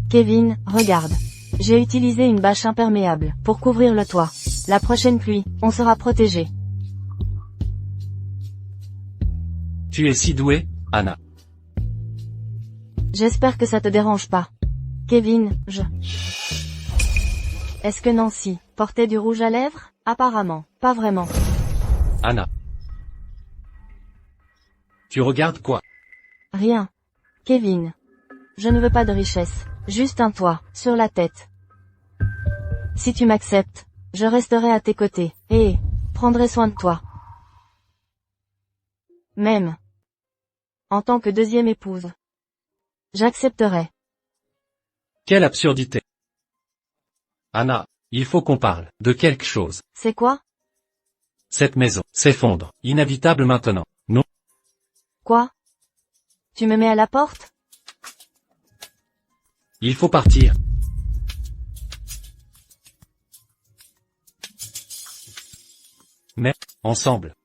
Kevin, regarde. J'ai utilisé une bâche imperméable pour couvrir le toit. La prochaine pluie, on sera protégé. Tu es si doué, Anna. J'espère que ça te dérange pas. Kevin, Est-ce que Nancy portait du rouge à lèvres? Apparemment, pas vraiment. Anna. Tu regardes quoi? Rien. Kevin. Je ne veux pas de richesse, juste un toit, sur la tête. Si tu m'acceptes, je resterai à tes côtés, et prendrai soin de toi. Même. En tant que deuxième épouse. J'accepterai. Quelle absurdité. Anna, il faut qu'on parle de quelque chose. C'est quoi? Cette maison s'effondre. Inhabitable maintenant. Non. Quoi? Tu me mets à la porte? Il faut partir. Mais, ensemble.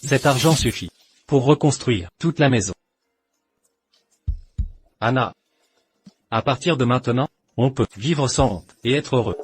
Cet argent suffit pour reconstruire toute la maison. Anna. À partir de maintenant, on peut vivre sans honte et être heureux.